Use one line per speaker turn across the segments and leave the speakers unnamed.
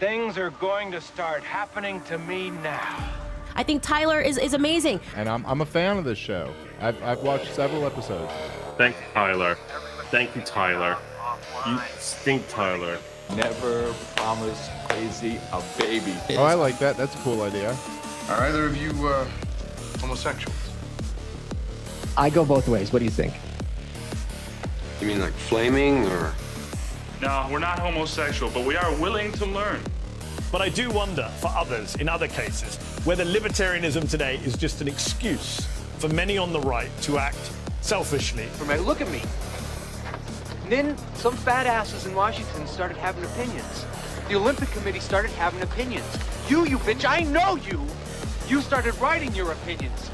Things are going to start happening to me now.
I think Tyler is amazing.
And I'm a fan of this show. I've watched several episodes.
Thank you, Tyler. Thank you, Tyler. You stink, Tyler.
Never promise crazy a baby.
Oh, I like that. That's a cool idea.
Are either of you homosexuals?
I go both ways. What do you think?
You mean like flaming or?
No, we're not homosexual, but we are willing to learn.
But I do wonder, for others, in other cases, whether libertarianism today is just an excuse for many on the right to act selfishly.
Look at me. And then some fat asses in Washington started having opinions. The Olympic Committee started having opinions. You bitch, I know you. You started writing your opinions.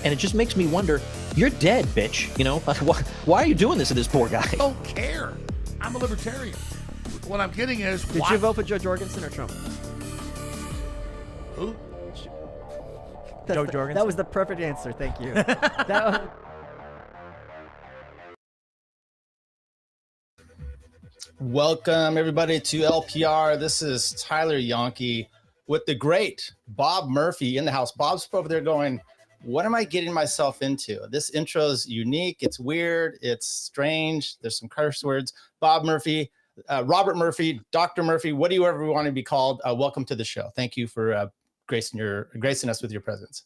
And it just makes me wonder, you're dead, bitch. You know, why are you doing this to this poor guy?
I don't care. I'm a libertarian. What I'm getting is,
Did you vote for Joe Jorgensen or Trump?
Who?
Joe Jorgensen. That was the perfect answer. Thank you.
Welcome, everybody, to LPR. This is Tyler Yonke with the great Bob Murphy in the house. Bob's over there going, what am I getting myself into? This intro is unique. It's weird. It's strange. There's some curse words. Bob Murphy, Robert Murphy, Dr. Murphy, what do you ever want to be called? Welcome to the show. Thank you for gracing us with your presence.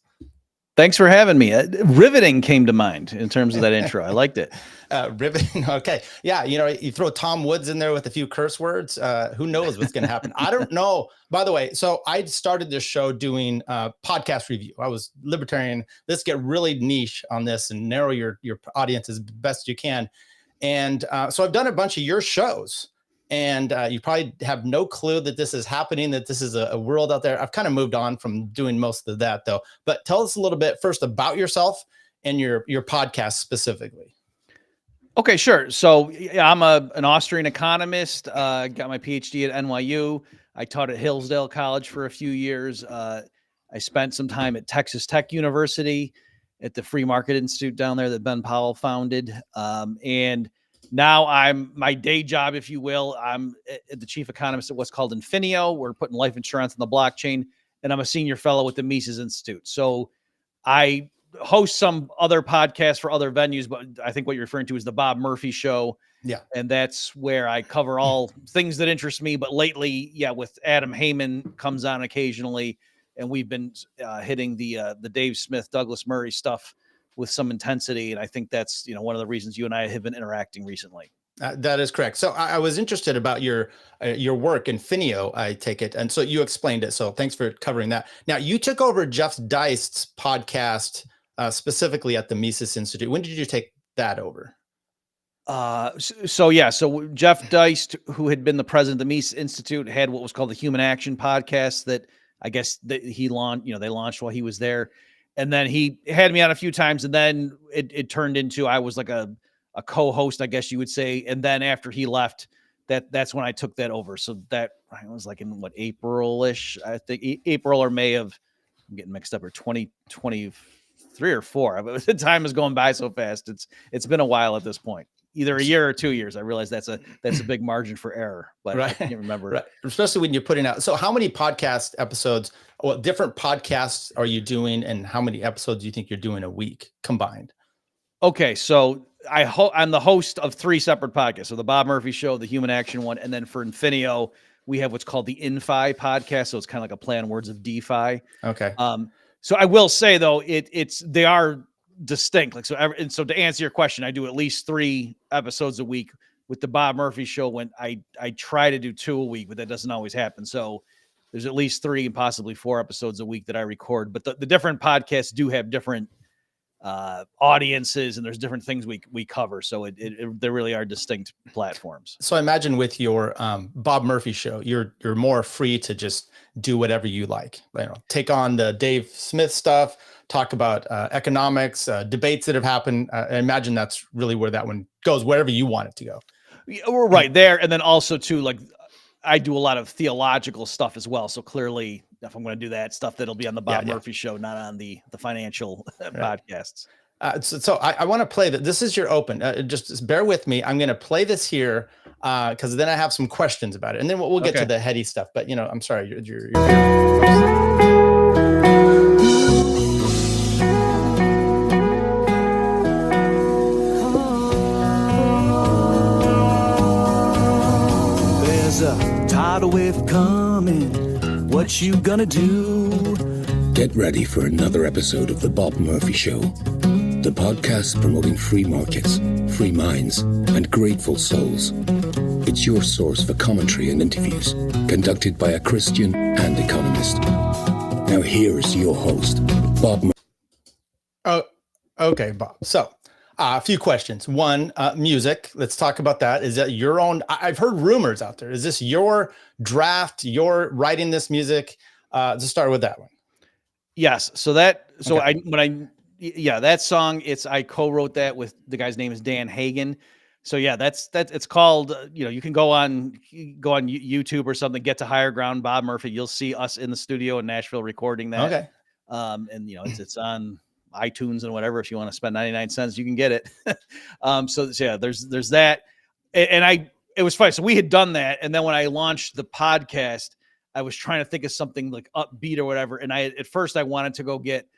Thanks for having me. Riveting came to mind in terms of that intro. I liked it.
Riveting. Okay. Yeah. You know, you throw Tom Woods in there with a few curse words. Who knows what's going to happen? I don't know. By the way, so I started this show doing podcast review. I was libertarian. Let's get really niche on this and narrow your audience as best you can. And so I've done a bunch of your shows. And you probably have no clue that this is happening, that this is a world out there. I've kind of moved on from doing most of that, though. But tell us a little bit first about yourself and your podcast specifically.
Okay, sure. So I'm an Austrian economist. Got my PhD at NYU. I taught at Hillsdale College for a few years. I spent some time at Texas Tech University at the Free Market Institute down there that Ben Powell founded. And now I'm my day job, if you will. I'm the chief economist at what's called Infinio. We're putting life insurance on the blockchain, and I'm a senior fellow with the Mises Institute. So I host some other podcasts for other venues, but I think what you're referring to is the Bob Murphy Show.
Yeah.
And that's where I cover all things that interest me. But lately, with Adam Heyman comes on occasionally, and we've been hitting the Dave Smith, Douglas Murray stuff with some intensity. And I think that's, one of the reasons you and I have been interacting recently.
That is correct. So I was interested about your work in Infinio, I take it. And so you explained it. So thanks for covering that. Now you took over Jeff Deist's podcast specifically at the Mises Institute. When did you take that over?
So Jeff Deist, who had been the president of the Mises Institute, had what was called the Human Action podcast that I guess that he launched, they launched while he was there. And then he had me on a few times, and then it turned into, I was like a co-host, I guess you would say. And then after he left, that's when I took that over. So that I was like in April-ish, I think April or May of, I'm getting mixed up, or 2023 or 4. The time is going by so fast. It's been a while at this point, either a year or 2 years. I realize that's a big margin for error, but right. I can't remember.
Right. Especially when you're putting out. So how many podcast episodes, different podcasts are you doing, and how many episodes do you think you're doing a week combined?
Okay. So I'm the host of 3 separate podcasts. So the Bob Murphy Show, the Human Action one. And then for Infinio, we have what's called the InFi podcast. So it's kind of like a play on words of DeFi.
Okay.
So I will say though, they are distinct. So to answer your question, I do at least 3 episodes a week. With the Bob Murphy Show, when I try to do 2 a week, but that doesn't always happen. So there's at least 3 and possibly 4 episodes a week that I record. But the different podcasts do have different audiences, and there's different things we cover. So there really are distinct platforms.
So I imagine with your Bob Murphy Show, you're more free to just do whatever you like. Take on the Dave Smith stuff, talk about economics, debates that have happened. I imagine that's really where that one goes, wherever you want it to go.
Yeah, we're right there. And then also too, I do a lot of theological stuff as well. So clearly, if I'm going to do that stuff, that'll be on the Bob Murphy Show, not on the financial podcasts.
So I want to play that. This is your open. Just bear with me. I'm going to play this here because then I have some questions about it, and then we'll get to the heady stuff. But I'm sorry. You're
There's a tidal wave coming. What you gonna do?
Get ready for another episode of The Bob Murphy Show, the podcast promoting free markets, free minds, and grateful souls. It's your source for commentary and interviews, conducted by a Christian and economist. Now here's your host, Bob Murphy.
Oh, okay, Bob. So, a few questions. One, music. Let's talk about that. Is that your own? I've heard rumors out there. Is this your draft? You're writing this music? Let's start with that one.
Yes. So that song, I co-wrote that with the guy's name is Dan Hagen. So yeah, it's called, you can go on YouTube or something, get to Higher Ground, Bob Murphy. You'll see us in the studio in Nashville recording that.
Okay.
And it's on iTunes and whatever. If you want to spend 99 cents, you can get it. So yeah, there's that. And it was funny. So we had done that. And then when I launched the podcast, I was trying to think of something like upbeat or whatever. And at first I wanted to go get,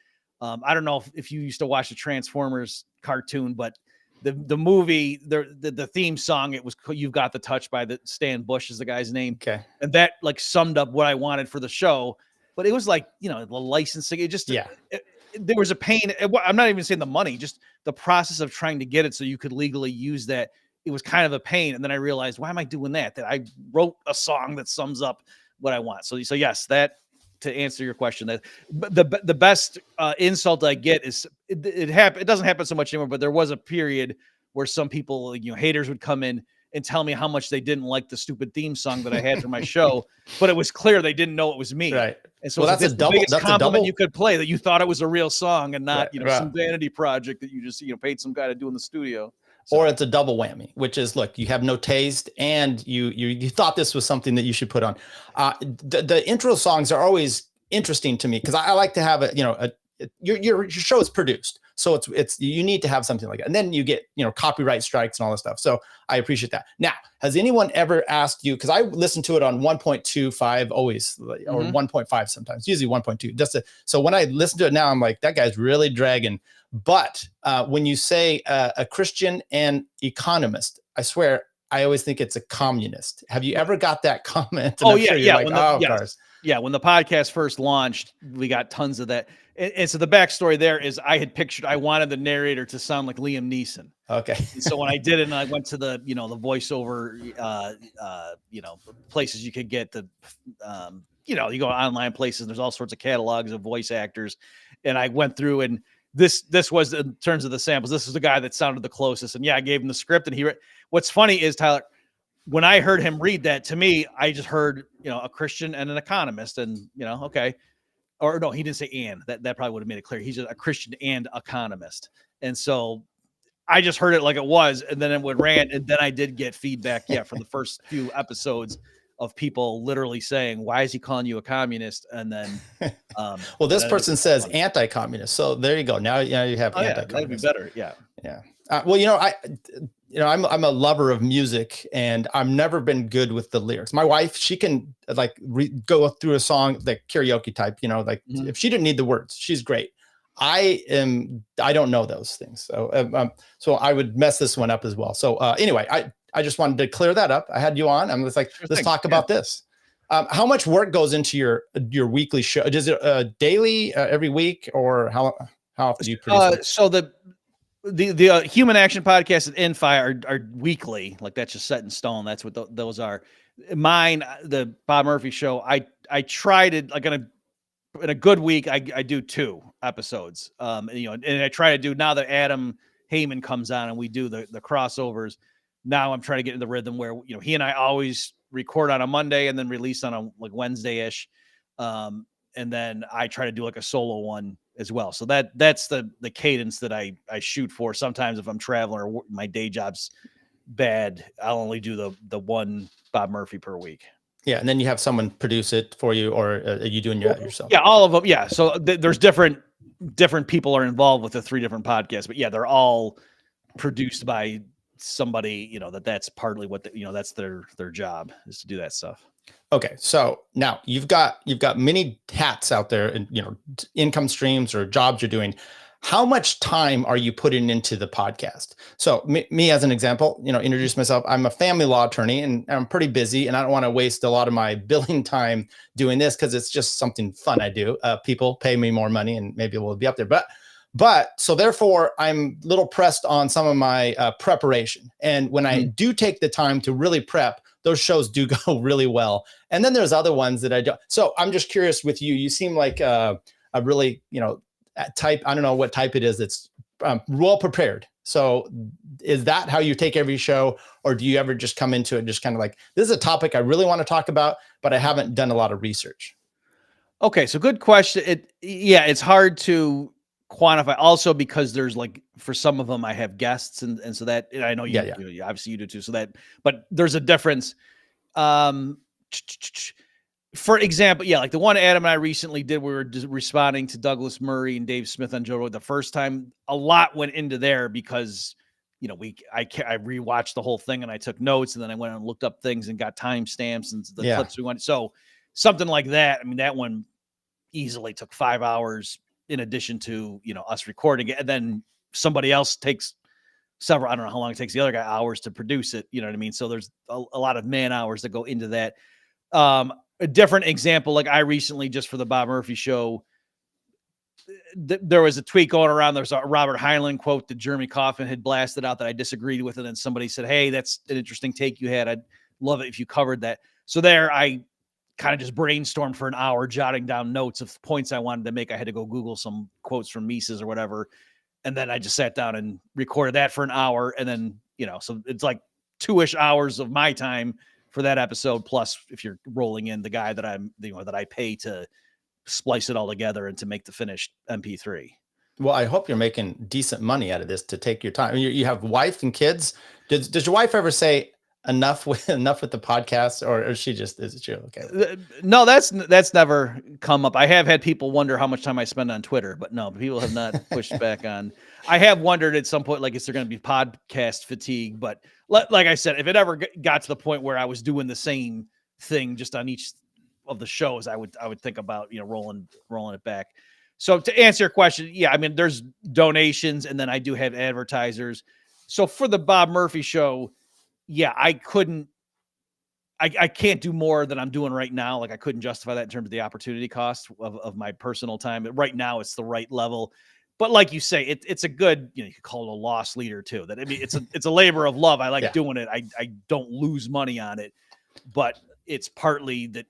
I don't know if you used to watch the Transformers cartoon, but the movie, the theme song, it was "You've Got the Touch" by Stan Bush is the guy's name.
Okay.
And that summed up what I wanted for the show, but it was the licensing, it just, there was a pain. I'm not even saying the money, just the process of trying to get it so you could legally use that. It was kind of a pain. And then I realized, why am I doing that? That I wrote a song that sums up what I want. So yes, that, to answer your question, that the best insult I get is it doesn't happen so much anymore, but there was a period where some people, haters would come in and tell me how much they didn't like the stupid theme song that I had for my show, but it was clear they didn't know it was me.
Right.
And so that's the biggest compliment you could play, that you thought it was a real song and not, some vanity project that you just, paid some guy to do in the studio. So.
Or it's a double whammy, which is, look, you have no taste and you thought this was something that you should put on. The intro songs are always interesting to me because I like to have your show is produced. So it's you need to have something like that. And then you get, copyright strikes and all this stuff. So I appreciate that. Now, has anyone ever asked you, because I listen to it on 1.25 always, or 1.5 sometimes, usually 1.2. So when I listen to it now, I'm like, that guy's really dragging. But when you say a Christian and economist, I swear, I always think it's a communist. Have you ever got that comment?
Oh, yeah. When the podcast first launched, we got tons of that. And so the backstory there is I wanted the narrator to sound like Liam Neeson.
Okay.
And so when I did it and I went to the voiceover, places you could get you go online places, and there's all sorts of catalogs of voice actors. And I went through, and this was, in terms of the samples, this is the guy that sounded the closest. And I gave him the script, and what's funny is, Tyler, when I heard him read that to me, I just heard, a Christian and an economist, and, okay. Or no, he didn't say and. That probably would have made it clear. He's just a Christian and economist. And so I just heard it like it was, and then it would rant, and then I did get feedback, for the first few episodes of people literally saying, why is he calling you a communist? And then
well, this person says anti-communist. So there you go. Now you have anti-communist.
That'd be better. Yeah.
Well, I'm a lover of music, and I've never been good with the lyrics. My wife, she can go through a song, like karaoke type, if she didn't need the words, she's great. I don't know those things. So I would mess this one up as well. So anyway, I just wanted to clear that up. I had you on. I'm just like, let's talk about this. How much work goes into your weekly show? Is it daily, every week, or how often do you produce it?
So the Human Action podcast and Infi are weekly. Like, that's just set in stone. That's what those are. Mine, the Bob Murphy show, I tried it in a good week. I do 2 episodes. And I try to do, now that Adam Heyman comes on and we do the crossovers. Now I'm trying to get in the rhythm where, he and I always record on a Monday and then release on a Wednesday-ish. And then I try to do a solo one as well. So that's the cadence that I shoot for. Sometimes if I'm traveling or my day job's bad, I'll only do the one Bob Murphy per week.
Yeah, and then you have someone produce it for you, or are you doing it yourself?
Yeah, all of them. Yeah, so there's different different people are involved with the 3 different podcasts, but yeah, they're all produced by somebody, that's partly what that's their job, is to do that stuff.
Okay, so now you've got many hats out there, and income streams or jobs you're doing. How much time are you putting into the podcast? So me as an example, introduce myself. I'm a family law attorney, and I'm pretty busy, and I don't want to waste a lot of my billing time doing this because it's just something fun I do. People pay me more money, and maybe we'll be up there. But so therefore, I'm a little pressed on some of my preparation. And when I do take the time to really prep, those shows do go really well. And then there's other ones that I don't. So I'm just curious with you. You seem like a really, type, I don't know what type it is, that's well prepared. So is that how you take every show, or do you ever just come into it just kind of like, this is a topic I really want to talk about, but I haven't done a lot of research?
Okay, so good question. It's hard to quantify, also because there's for some of them I have guests, and so that, and I know you obviously you do too. So that, but there's a difference. For example, like the one Adam and I recently did, we were responding to Douglas Murray and Dave Smith on Joe Rogan. The first time, a lot went into there because, I rewatched the whole thing and I took notes, and then I went and looked up things and got timestamps and the clips we went. So something like that. I mean, that one easily took 5 hours in addition to, us recording it. And then somebody else takes several, I don't know how long it takes the other guy hours to produce it. You know what I mean? So there's a lot of man hours that go into that. A different example, like I recently, just for the Bob Murphy show, there was a tweet going around. There's a Robert Heinlein quote that Jeremy Coffin had blasted out that I disagreed with. And then somebody said, hey, that's an interesting take you had. I'd love it if you covered that. So there, I kind of just brainstormed for an hour, jotting down notes of points I wanted to make. I had to go Google some quotes from Mises or whatever. And then I just sat down and recorded that for an hour. And then, so it's like 2-ish hours of my time for that episode. Plus, if you're rolling in the guy that that I pay to splice it all together and to make the finished MP3.
Well, I hope you're making decent money out of this to take your time. You have wife and kids. Does your wife ever say enough with the podcast, or is it true? Okay.
No, that's never come up. I have had people wonder how much time I spend on Twitter, but no, people have not pushed back on. I have wondered at some point, is there going to be podcast fatigue? But like I said, if it ever got to the point where I was doing the same thing just on each of the shows, I would think about, rolling it back. So to answer your question, I mean, there's donations, and then I do have advertisers. So for the Bob Murphy show, I can't do more than I'm doing right now. Like I couldn't justify that in terms of the opportunity cost of my personal time. Right now it's the right level. But like you say, it's a good, you could call it a loss leader too. That, I mean, it's a labor of love. I like doing it. I don't lose money on it, but it's partly that,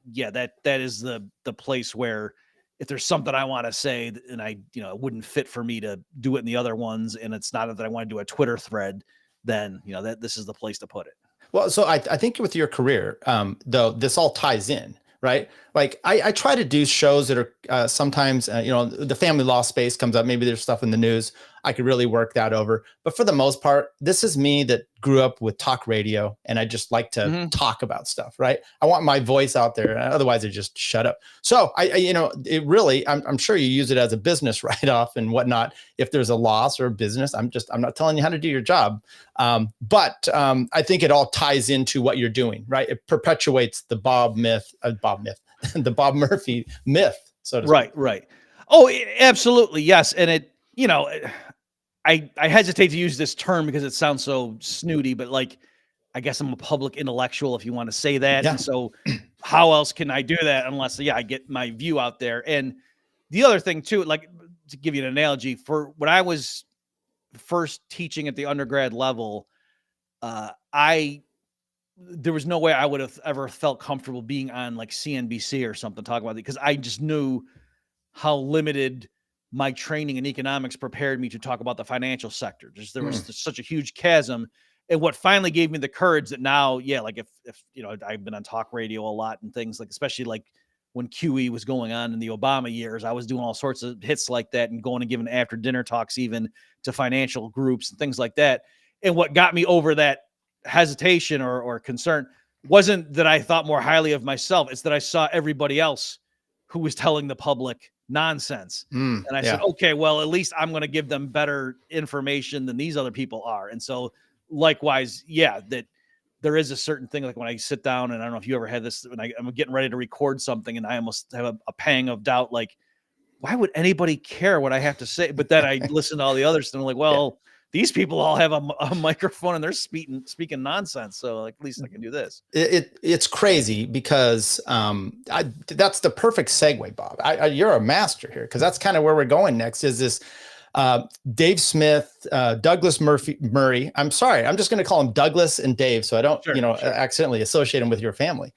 that is the place where if there's something I want to say and it wouldn't fit for me to do it in the other ones, and it's not that I want to do a Twitter thread, then, that this is the place to put it.
Well, so I think with your career, though, this all ties in, right? Like I try to do shows that are sometimes, the family law space comes up. Maybe there's stuff in the news. I could really work that over. But for the most part, this is me that grew up with talk radio, and I just like to talk about stuff, right? I want my voice out there. Otherwise, I just shut up. So it really, I'm sure you use it as a business write-off and whatnot. If there's a loss or a business, I'm not telling you how to do your job. But I think it all ties into what you're doing, right? It perpetuates the the Bob Murphy myth. So to speak.
Right. Oh, absolutely. Yes. And it, I hesitate to use this term because it sounds so snooty, but I guess I'm a public intellectual, if you want to say that.
Yeah.
And so how else can I do that unless, I get my view out there? And the other thing too, to give you an analogy, for when I was first teaching at the undergrad level, there was no way I would have ever felt comfortable being on CNBC or something, talking about it, because I just knew how limited my training in economics prepared me to talk about the financial sector. There was such a huge chasm. And what finally gave me the courage that now, if I've been on talk radio a lot and things, especially when QE was going on in the Obama years, I was doing all sorts of hits like that and going and giving after dinner talks even to financial groups and things like that. And what got me over that hesitation or concern wasn't that I thought more highly of myself. It's that I saw everybody else who was telling the public nonsense. And I said, okay, well, at least I'm going to give them better information than these other people are. And so likewise, that there is a certain thing, like when I sit down, and I don't know if you ever had this, when I'm getting ready to record something and I almost have a pang of doubt, like, why would anybody care what I have to say? But then I listen to all the others and I'm like, well, these people all have a microphone and they're speaking nonsense. So like, at least I can do this.
It's crazy because that's the perfect segue, Bob. You're a master here, because that's kind of where we're going next. Is this Dave Smith, Douglas Murray? I'm sorry, I'm just going to call him Douglas and Dave, so I don't accidentally associate him with your family.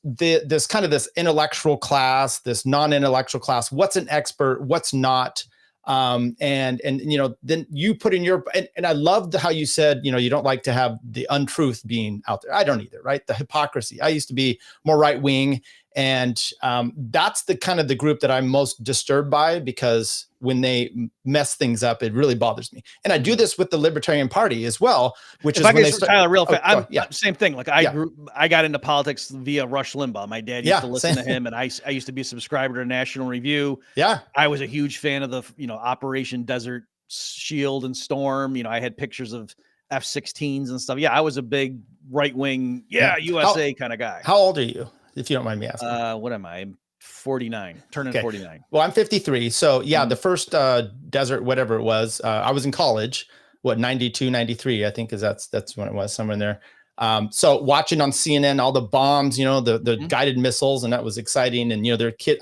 This kind of this intellectual class, this non-intellectual class, what's an expert, what's not. And then you put in your, and I loved how you said, you don't like to have the untruth being out there. I don't either, right? The hypocrisy. I used to be more right wing, and that's the kind of the group that I'm most disturbed by, because when they mess things up, it really bothers me. And I do this with the Libertarian Party as well, which is when they start,
Tyler, real fast. Same thing. Like I got into politics via Rush Limbaugh. My dad used to listen to him, and I used to be a subscriber to National Review.
Yeah.
I was a huge fan of the, Operation Desert Shield and Storm. I had pictures of F-16s and stuff. Yeah. I was a big right wing, USA kind of guy.
How old are you, if you don't mind me asking?
What am I? 49, turning 49.
Well, I'm 53. So the first desert, whatever it was, I was in college, 92, 93, I think, that's when it was, somewhere in there. So watching on CNN, all the bombs, the guided missiles, and that was exciting. And,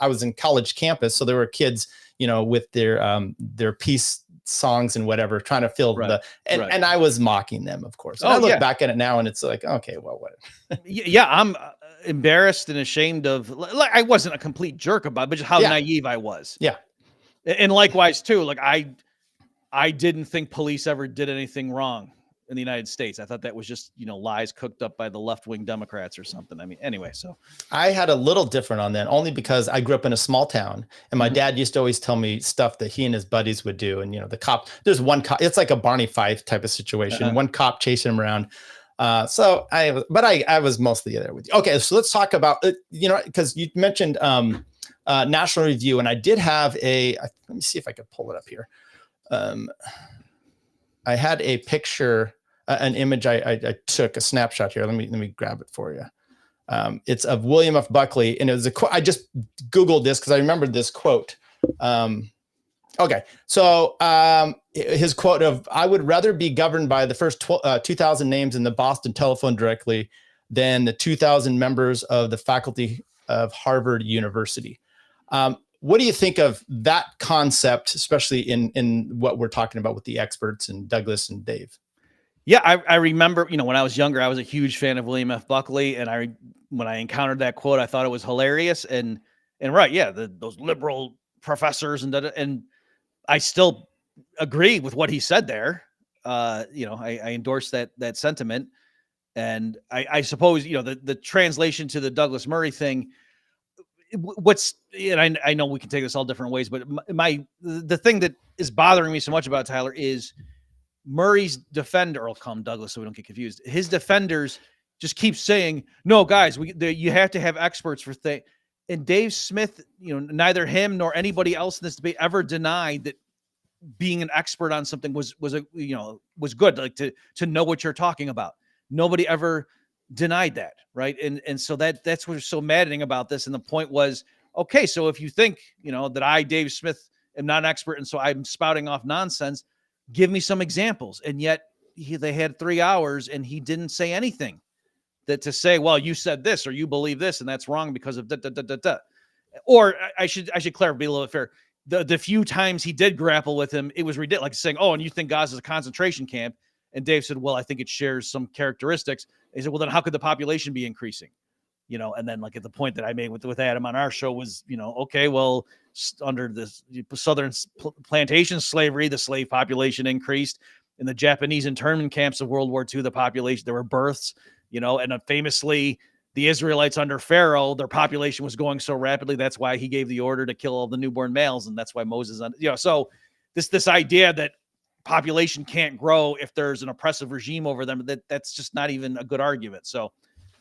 I was in college campus. So there were kids, with their peace songs and whatever, trying to fill and I was mocking them, of course. And I look back at it now and it's like, okay, well, whatever.
I'm embarrassed and ashamed of, like, I wasn't a complete jerk about it, but just how naive I was.
Yeah.
And likewise too, like I didn't think police ever did anything wrong in the United States. I thought that was just, lies cooked up by the left-wing Democrats or something. I mean, anyway, so
I had a little different on that, only because I grew up in a small town, and my dad used to always tell me stuff that he and his buddies would do. And, the cop, there's one cop, it's like a Barney Fife type of situation. One cop chasing him around. So I was mostly there with you. Okay. So let's talk about, because you mentioned National Review, and I did have let me see if I could pull it up here. I had a picture, an image I took, a snapshot here. Let me grab it for you. It's of William F. Buckley, and it was a quote. I just Googled this because I remembered this quote. Okay, so his quote of, "I would rather be governed by the first 2,000 names in the Boston Telephone Directory than the 2,000 members of the faculty of Harvard University." What do you think of that concept, especially in what we're talking about with the experts and Douglas and Dave?
Yeah, I remember, when I was younger, I was a huge fan of William F. Buckley, and when I encountered that quote, I thought it was hilarious. And right, those liberal professors and I still agree with what he said there. I endorse that sentiment, and I suppose the translation to the Douglas Murray thing. And I know we can take this all different ways, but the thing that is bothering me so much about Tyler is Murray's defender, or I'll call him Douglas so we don't get confused. His defenders just keep saying, "No, guys, you have to have experts for things." And Dave Smith, neither him nor anybody else in this debate ever denied that being an expert on something was good, like to know what you're talking about. Nobody ever denied that, right? And so that's what's so maddening about this. And the point was, okay, so if you think that I, Dave Smith, am not an expert, and so I'm spouting off nonsense, give me some examples. And yet they had 3 hours and he didn't say anything that to say, well, you said this or you believe this and that's wrong because of da da da da da. Or I should clarify, be a little bit fair. The few times he did grapple with him, it was ridiculous, like saying, "Oh, and you think Gaza is a concentration camp?" And Dave said, "Well, I think it shares some characteristics." He said, "Well, then how could the population be increasing?" And then, like, at the point that I made with Adam on our show was, okay, well, under this Southern plantation slavery, the slave population increased. In the Japanese internment camps of World War II, the population, there were births, and famously the Israelites under Pharaoh, their population was going so rapidly. That's why he gave the order to kill all the newborn males. And that's why Moses, so this idea that population can't grow if there's an oppressive regime over them, that's just not even a good argument. So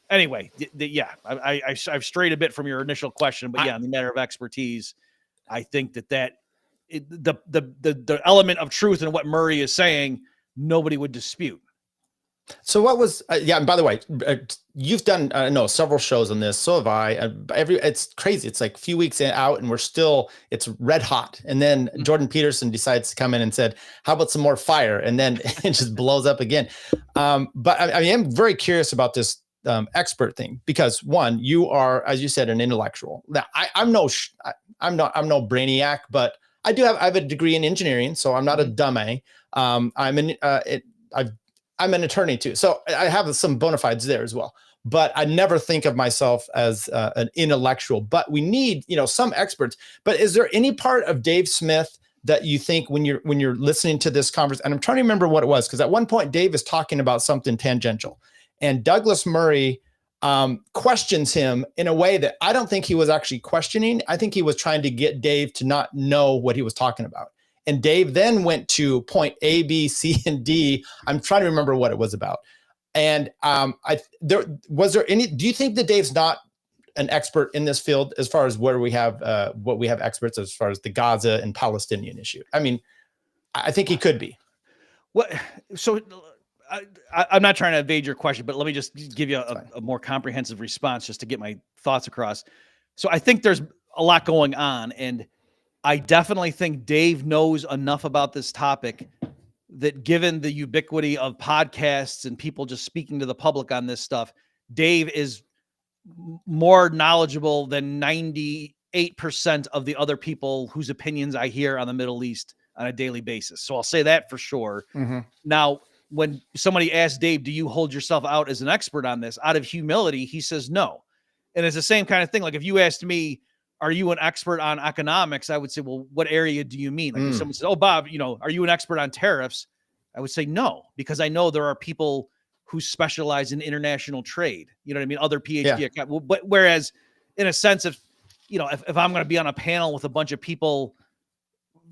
anyway, I've strayed a bit from your initial question, but in the matter of expertise, I think the element of truth in what Murray is saying, nobody would dispute.
So what was, yeah, and by the way, you've done, several shows on this. So have I. It's crazy. It's like a few weeks out and it's red hot. And then Jordan Peterson decides to come in and said, how about some more fire? And then it just blows up again. But I am very curious about this expert thing, because one, you are, as you said, an intellectual. Now I'm no brainiac, but I have a degree in engineering, so I'm not a dummy. I'm an attorney too, so I have some bona fides there as well. But I never think of myself as an intellectual. But we need, some experts. But is there any part of Dave Smith that you think when you're listening to this conversation? And I'm trying to remember what it was, because at one point Dave is talking about something tangential, and Douglas Murray questions him in a way that I don't think he was actually questioning. I think he was trying to get Dave to not know what he was talking about. And Dave then went to point A, B, C, and D. I'm trying to remember what it was about. And do you think that Dave's not an expert in this field as far as what we have experts as far as the Gaza and Palestinian issue? I mean, I think he could be.
What? So I'm not trying to evade your question, but let me just give you a more comprehensive response just to get my thoughts across. So I think there's a lot going on, and I definitely think Dave knows enough about this topic that, given the ubiquity of podcasts and people just speaking to the public on this stuff, Dave is more knowledgeable than 98% of the other people whose opinions I hear on the Middle East on a daily basis. So I'll say that for sure.
Mm-hmm.
Now, when somebody asks Dave, do you hold yourself out as an expert on this? Out of humility, he says no. And it's the same kind of thing. Like if you asked me, are you an expert on economics? I would say, well, what area do you mean? Like if someone says, oh, Bob, are you an expert on tariffs? I would say no, because I know there are people who specialize in international trade. You know what I mean? Other PhD. Yeah. But whereas in a sense, if I'm going to be on a panel with a bunch of people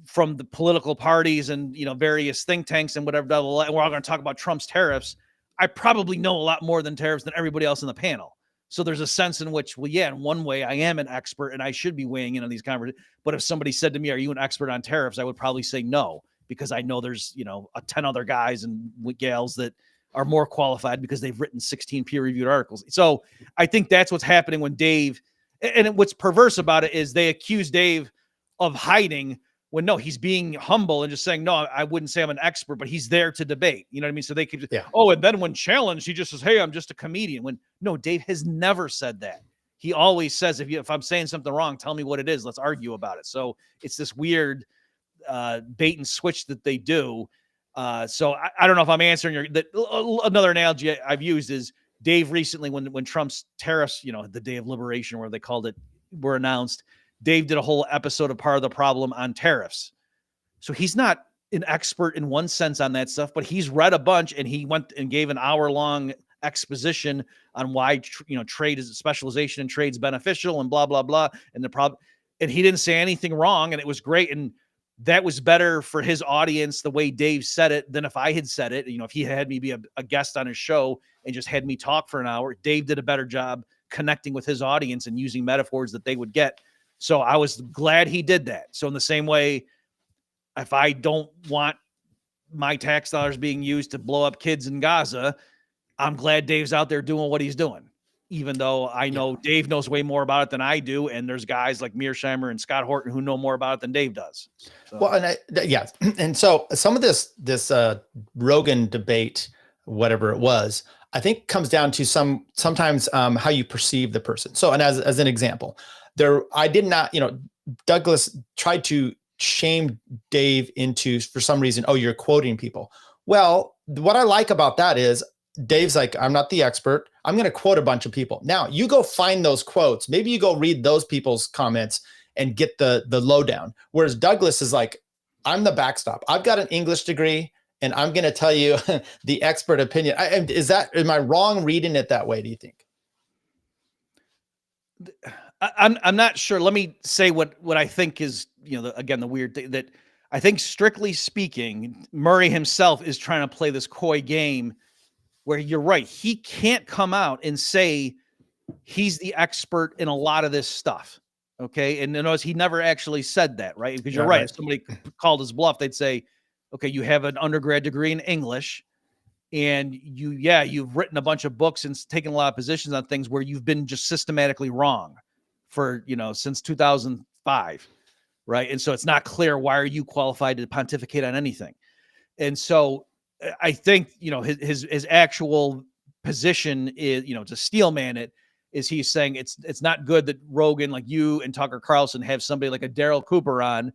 from the political parties and, various think tanks and whatever, and we're all going to talk about Trump's tariffs, I probably know a lot more than tariffs than everybody else in the panel. So there's a sense in which, well, yeah, in one way I am an expert and I should be weighing in on these conversations. But if somebody said to me, are you an expert on tariffs? I would probably say no, because I know there's, 10 other guys and gals that are more qualified because they've written 16 peer-reviewed articles. So I think that's what's happening when Dave, and what's perverse about it is they accuse Dave of hiding when no, he's being humble and just saying, no, I wouldn't say I'm an expert, but he's there to debate. You know what I mean? So they keep, oh, and then when challenged, he just says, hey, I'm just a comedian. When no, Dave has never said that. He always says, if I'm saying something wrong, tell me what it is. Let's argue about it. So it's this weird bait and switch that they do. So I don't know if I'm answering another analogy I've used is Dave recently, when Trump's tariffs, the day of liberation, where they called it, were announced, Dave did a whole episode of Part of the Problem on tariffs. So he's not an expert in one sense on that stuff, but he's read a bunch, and he went and gave an hour-long exposition on why, trade is specialization in trade's beneficial and blah, blah, blah. And the problem, and he didn't say anything wrong. And it was great. And that was better for his audience, the way Dave said it, than if I had said it. If he had me be a guest on his show and just had me talk for an hour, Dave did a better job connecting with his audience and using metaphors that they would get. So I was glad he did that. So in the same way, if I don't want my tax dollars being used to blow up kids in Gaza, I'm glad Dave's out there doing what he's doing, even though I know Dave knows way more about it than I do. And there's guys like Mearsheimer and Scott Horton who know more about it than Dave does. So.
Well, and and so some of this Rogan debate, whatever it was, I think comes down to sometimes how you perceive the person. So, and as an example, I did not, Douglas tried to shame Dave into, for some reason, oh, you're quoting people. Well, what I like about that is Dave's like, I'm not the expert. I'm going to quote a bunch of people. Now you go find those quotes. Maybe you go read those people's comments and get the lowdown. Whereas Douglas is like, I'm the backstop. I've got an English degree and I'm going to tell you the expert opinion. Am I wrong reading it that way? Do you think?
I'm not sure. Let me say what I think is, the weird thing that I think, strictly speaking, Murray himself is trying to play this coy game where you're right. He can't come out and say he's the expert in a lot of this stuff. Okay. And notice he never actually said that, right? Because you're right. If somebody called his bluff, they'd say, okay, you have an undergrad degree in English and you've written a bunch of books and taken a lot of positions on things where you've been just systematically wrong for, since 2005. Right. And so it's not clear, why are you qualified to pontificate on anything? And so I think, his actual position is, to steelman it, is he's saying it's not good that Rogan, like you and Tucker Carlson, have somebody like a Daryl Cooper on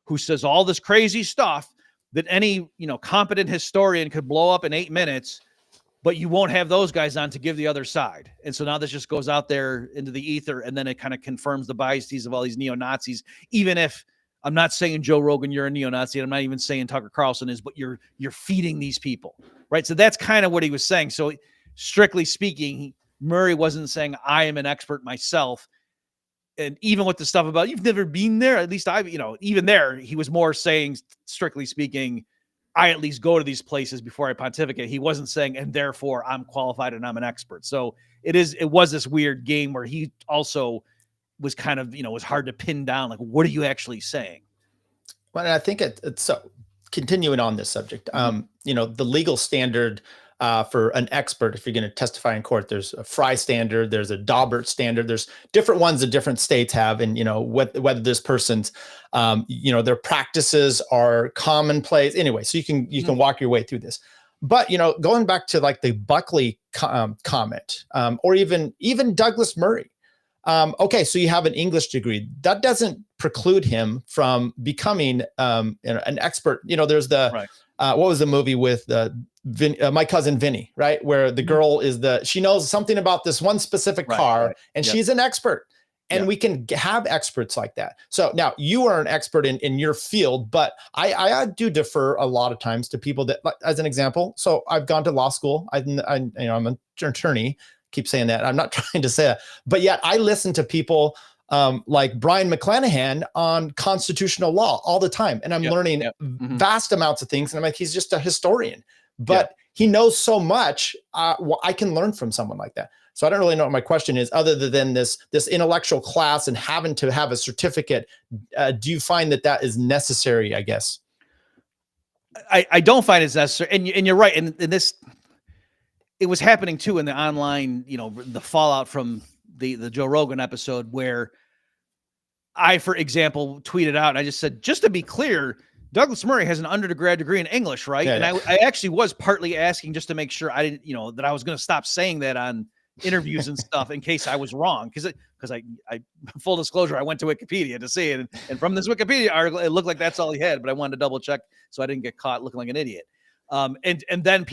who says all this crazy stuff that any, competent historian could blow up in 8 minutes, but you won't have those guys on to give the other side. And so now this just goes out there into the ether, and then it kind of confirms the biases of all these neo-Nazis, even if I'm not saying, Joe Rogan, you're a neo-Nazi, and I'm not even saying Tucker Carlson is, but you're feeding these people, right? So that's kind of what he was saying. So strictly speaking, Murray wasn't saying I am an expert myself. And even with the stuff about you've never been there, at least even there, he was more saying, strictly speaking, I at least go to these places before I pontificate. He wasn't saying, and therefore I'm qualified and I'm an expert. So it was this weird game where he also was kind of, was hard to pin down. Like, what are you actually saying?
Well, I think it's so continuing on this subject, the legal standard for an expert, if you're going to testify in court, there's a Fry standard, there's a Daubert standard, there's different ones that different states have. And, whether this person's, their practices are commonplace anyway, so you can walk your way through this. But, going back to like the Buckley comment, or even Douglas Murray. Okay, so you have an English degree. That doesn't preclude him from becoming an expert. There's the what was the movie with My Cousin Vinny, right? Where the girl she knows something about this one specific car, and she's an expert. And we can have experts like that. So now you are an expert in your field, but I do defer a lot of times to people that, as an example. So I've gone to law school. I'm an attorney. Keep saying that. I'm not trying to say that, but yet I listen to people like Brian McClanahan on constitutional law all the time. And I'm learning vast amounts of things. And I'm like, he's just a historian, but he knows so much. I can learn from someone like that. So I don't really know what my question is, other than this intellectual class and having to have a certificate. Do you find that is necessary, I guess?
I don't find it's necessary. And you're right. And this, it was happening too in the online, the fallout from the Joe Rogan episode, where I, for example, tweeted out, and I just said, just to be clear, Douglas Murray has an undergrad degree in English, right? And I actually was partly asking just to make sure I didn't, that I was going to stop saying that on interviews and stuff in case I was wrong. Because I full disclosure, I went to Wikipedia to see it. And from this Wikipedia article, it looked like that's all he had, but I wanted to double check so I didn't get caught looking like an idiot. And then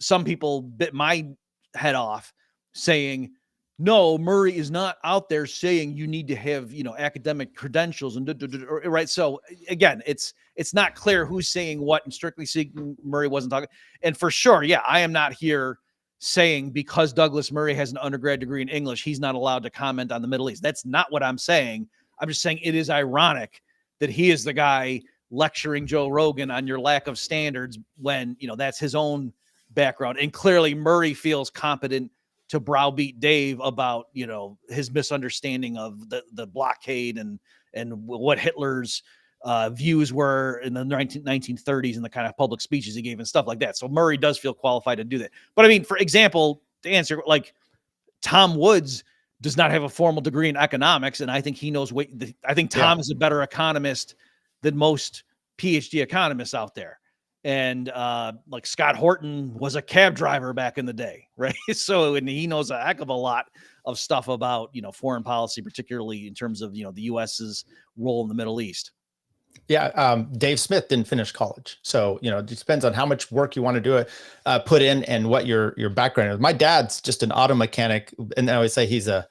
some people bit my head off saying, no, Murray is not out there saying you need to have, academic credentials and right. So again, it's not clear who's saying what, and strictly speaking, Murray wasn't talking. And for sure, I am not here saying because Douglas Murray has an undergrad degree in English, he's not allowed to comment on the Middle East. That's not what I'm saying. I'm just saying it is ironic that he is the guy lecturing Joe Rogan on your lack of standards when, that's his own background. And clearly Murray feels competent to browbeat Dave about, his misunderstanding of the blockade and what Hitler's views were in the 1930s and the kind of public speeches he gave and stuff like that. So Murray does feel qualified to do that. But I mean, for example, to answer, like Tom Woods does not have a formal degree in economics. And I think he knows I think Tom is a better economist than most PhD economists out there. And like Scott Horton was a cab driver back in the day, right? So, and he knows a heck of a lot of stuff about, foreign policy, particularly in terms of, the U.S.'s role in the Middle East.
Yeah. Dave Smith didn't finish college. So, it depends on how much work you want to do put in and what your background is. My dad's just an auto mechanic. And I always say he's a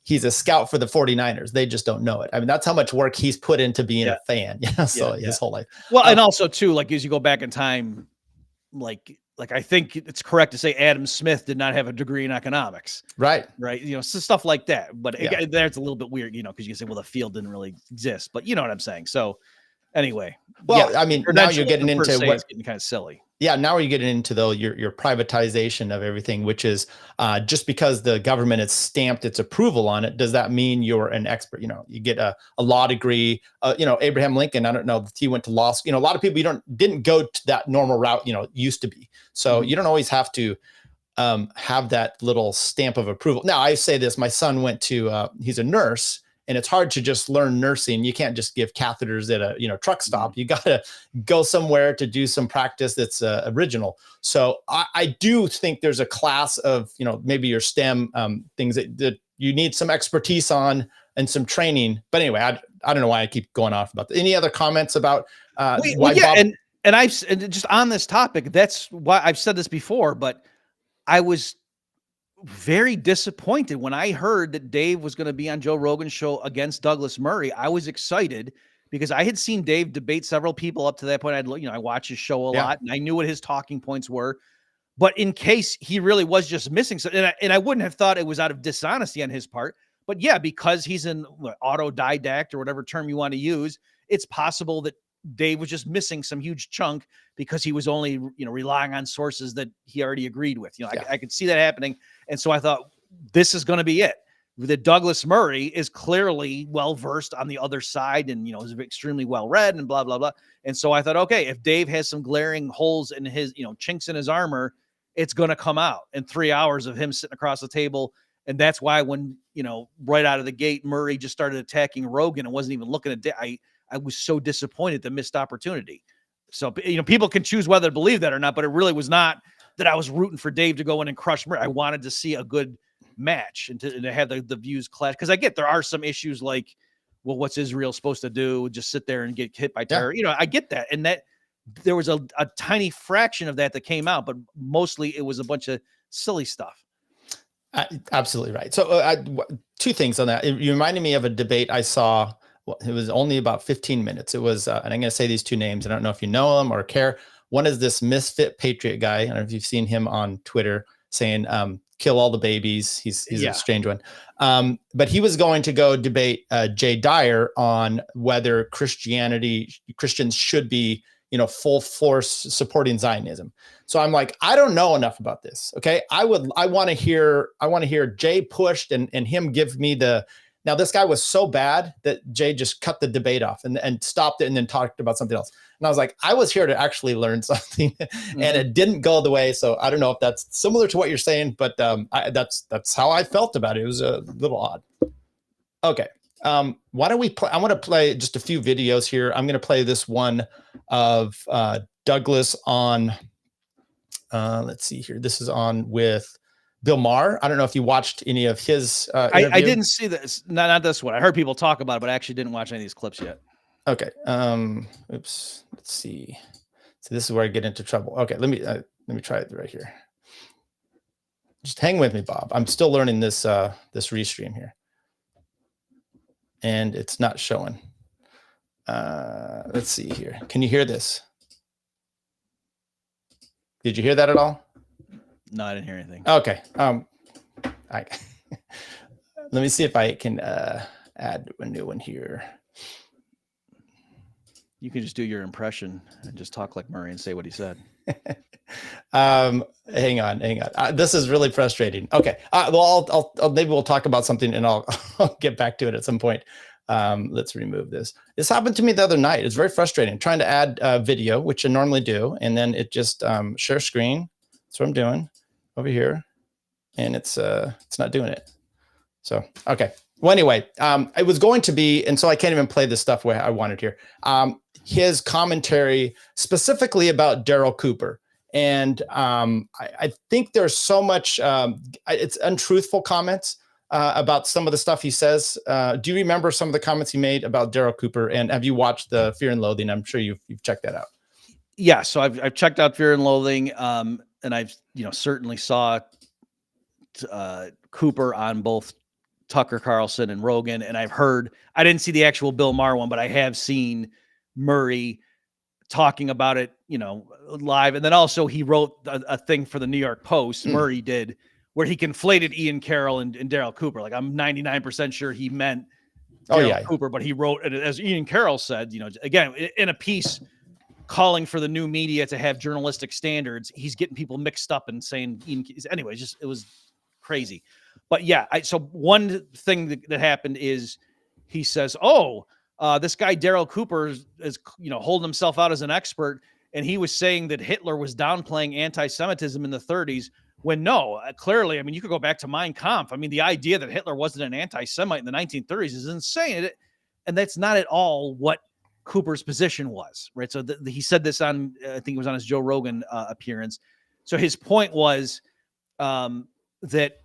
he's a scout for the 49ers. They just don't know it. I mean, that's how much work he's put into being a fan. His whole life. Well,
and also too, like, as you go back in time, like I think it's correct to say Adam Smith did not have a degree in economics.
Right.
So stuff like that. But again, that's a little bit weird, because you can say, well, the field didn't really exist, but you know what I'm saying? So anyway,
well, I mean, now you're getting into
what's getting kind of silly.
Yeah, now we're getting into your privatization of everything, which is just because the government has stamped its approval on it, does that mean you're an expert? You get a law degree. Abraham Lincoln, I don't know if he went to law school. A lot of people didn't go to that normal route. Used to be. So you don't always have to have that little stamp of approval. Now I say this: my son went to he's a nurse. And it's hard to just learn nursing. You can't just give catheters at a truck stop. You got to go somewhere to do some practice that's original. So I do think there's a class of maybe your STEM things that you need some expertise on and some training. But anyway, I don't know why I keep going off about that. Any other comments about why Bob?
And just on this topic, that's why I've said this before, but I was very disappointed when I heard that Dave was going to be on Joe Rogan's show against Douglas Murray. I was excited because I had seen Dave debate several people up to that point. I watch his show a lot, and I knew what his talking points were. But in case he really was just missing something, and I wouldn't have thought it was out of dishonesty on his part, but yeah, because he's an autodidact or whatever term you want to use, it's possible that Dave was just missing some huge chunk because he was only, relying on sources that he already agreed with. I could see that happening. And so I thought this is going to be it. That Douglas Murray is clearly well-versed on the other side and, is extremely well-read and blah, blah, blah. And so I thought, okay, if Dave has some glaring holes in his, chinks in his armor, it's going to come out in 3 hours of him sitting across the table. And that's why when, right out of the gate, Murray just started attacking Rogan and wasn't even looking at I was so disappointed at the missed opportunity. So, people can choose whether to believe that or not, but it really was not that I was rooting for Dave to go in and crush Murray. I wanted to see a good match and to have the views clash. Because I get there are some issues like, well, what's Israel supposed to do? Just sit there and get hit by terror? I get that. And that there was a tiny fraction of that came out, but mostly it was a bunch of silly stuff.
Absolutely right. So two things on that. It reminded me of a debate I saw. Well, it was only about 15 minutes. It was, and I'm going to say these two names. I don't know if you know them or care. One is this misfit patriot guy. I don't know if you've seen him on Twitter saying, kill all the babies. He's a strange one. But he was going to go debate Jay Dyer on whether Christians should be, full force supporting Zionism. So I'm like, I don't know enough about this. Okay. I want to hear Jay pushed and him give me now this guy was so bad that Jay just cut the debate off and stopped it and then talked about something else. And I was like, I was here to actually learn something and it didn't go the way. So I don't know if that's similar to what you're saying, but that's how I felt about it. It was a little odd. Okay. Why don't we play? I want to play just a few videos here. I'm going to play this one of Douglas on, let's see here. This is on with Bill Maher. I don't know if you watched any of his
I didn't see this. Not this one. I heard people talk about it, but I actually didn't watch any of these clips yet.
Okay. Oops. Let's see. So this is where I get into trouble. Okay. Let me try it right here. Just hang with me, Bob. I'm still learning this restream here. And it's not showing. Let's see here. Can you hear this? Did you hear that at all?
No, I didn't hear anything.
Okay. Let me see if I can add a new one here.
You can just do your impression and just talk like Murray and say what he said.
Hang on. This is really frustrating. Okay. Well, I'll maybe we'll talk about something and I'll get back to it at some point. Let's remove this. This happened to me the other night. It's very frustrating trying to add video, which I normally do. And then it just share screen. That's what I'm doing over here. And it's not doing it. So, okay. Well, anyway, it was going to be, and so I can't even play this stuff where I wanted here. His commentary specifically about Daryl Cooper. And I think there's so much, it's untruthful comments about some of the stuff he says. Do you remember some of the comments he made about Daryl Cooper? And have you watched the Fear and Loathing? I'm sure you've checked that out.
Yeah, so I've checked out Fear and Loathing, and I've certainly saw Cooper on both Tucker Carlson and Rogan, and I've heard, I didn't see the actual Bill Maher one, but I have seen Murray talking about it, live. And then also he wrote a thing for the New York Post, Murray did, where he conflated Ian Carroll and Daryl Cooper. Like, I'm 99% sure he meant Daryl Cooper, but he wrote it as Ian Carroll said, again, in a piece calling for the new media to have journalistic standards. He's getting people mixed up and saying, anyway, it was crazy. But yeah, so one thing that happened is he says, this guy Daryl Cooper is holding himself out as an expert, and he was saying that Hitler was downplaying anti-Semitism in the 30s, when no, clearly, I mean, you could go back to Mein Kampf. I mean, the idea that Hitler wasn't an anti-Semite in the 1930s is insane. And that's not at all what Cooper's position was, right? So he said this on, I think it was on his Joe Rogan appearance. So his point was that,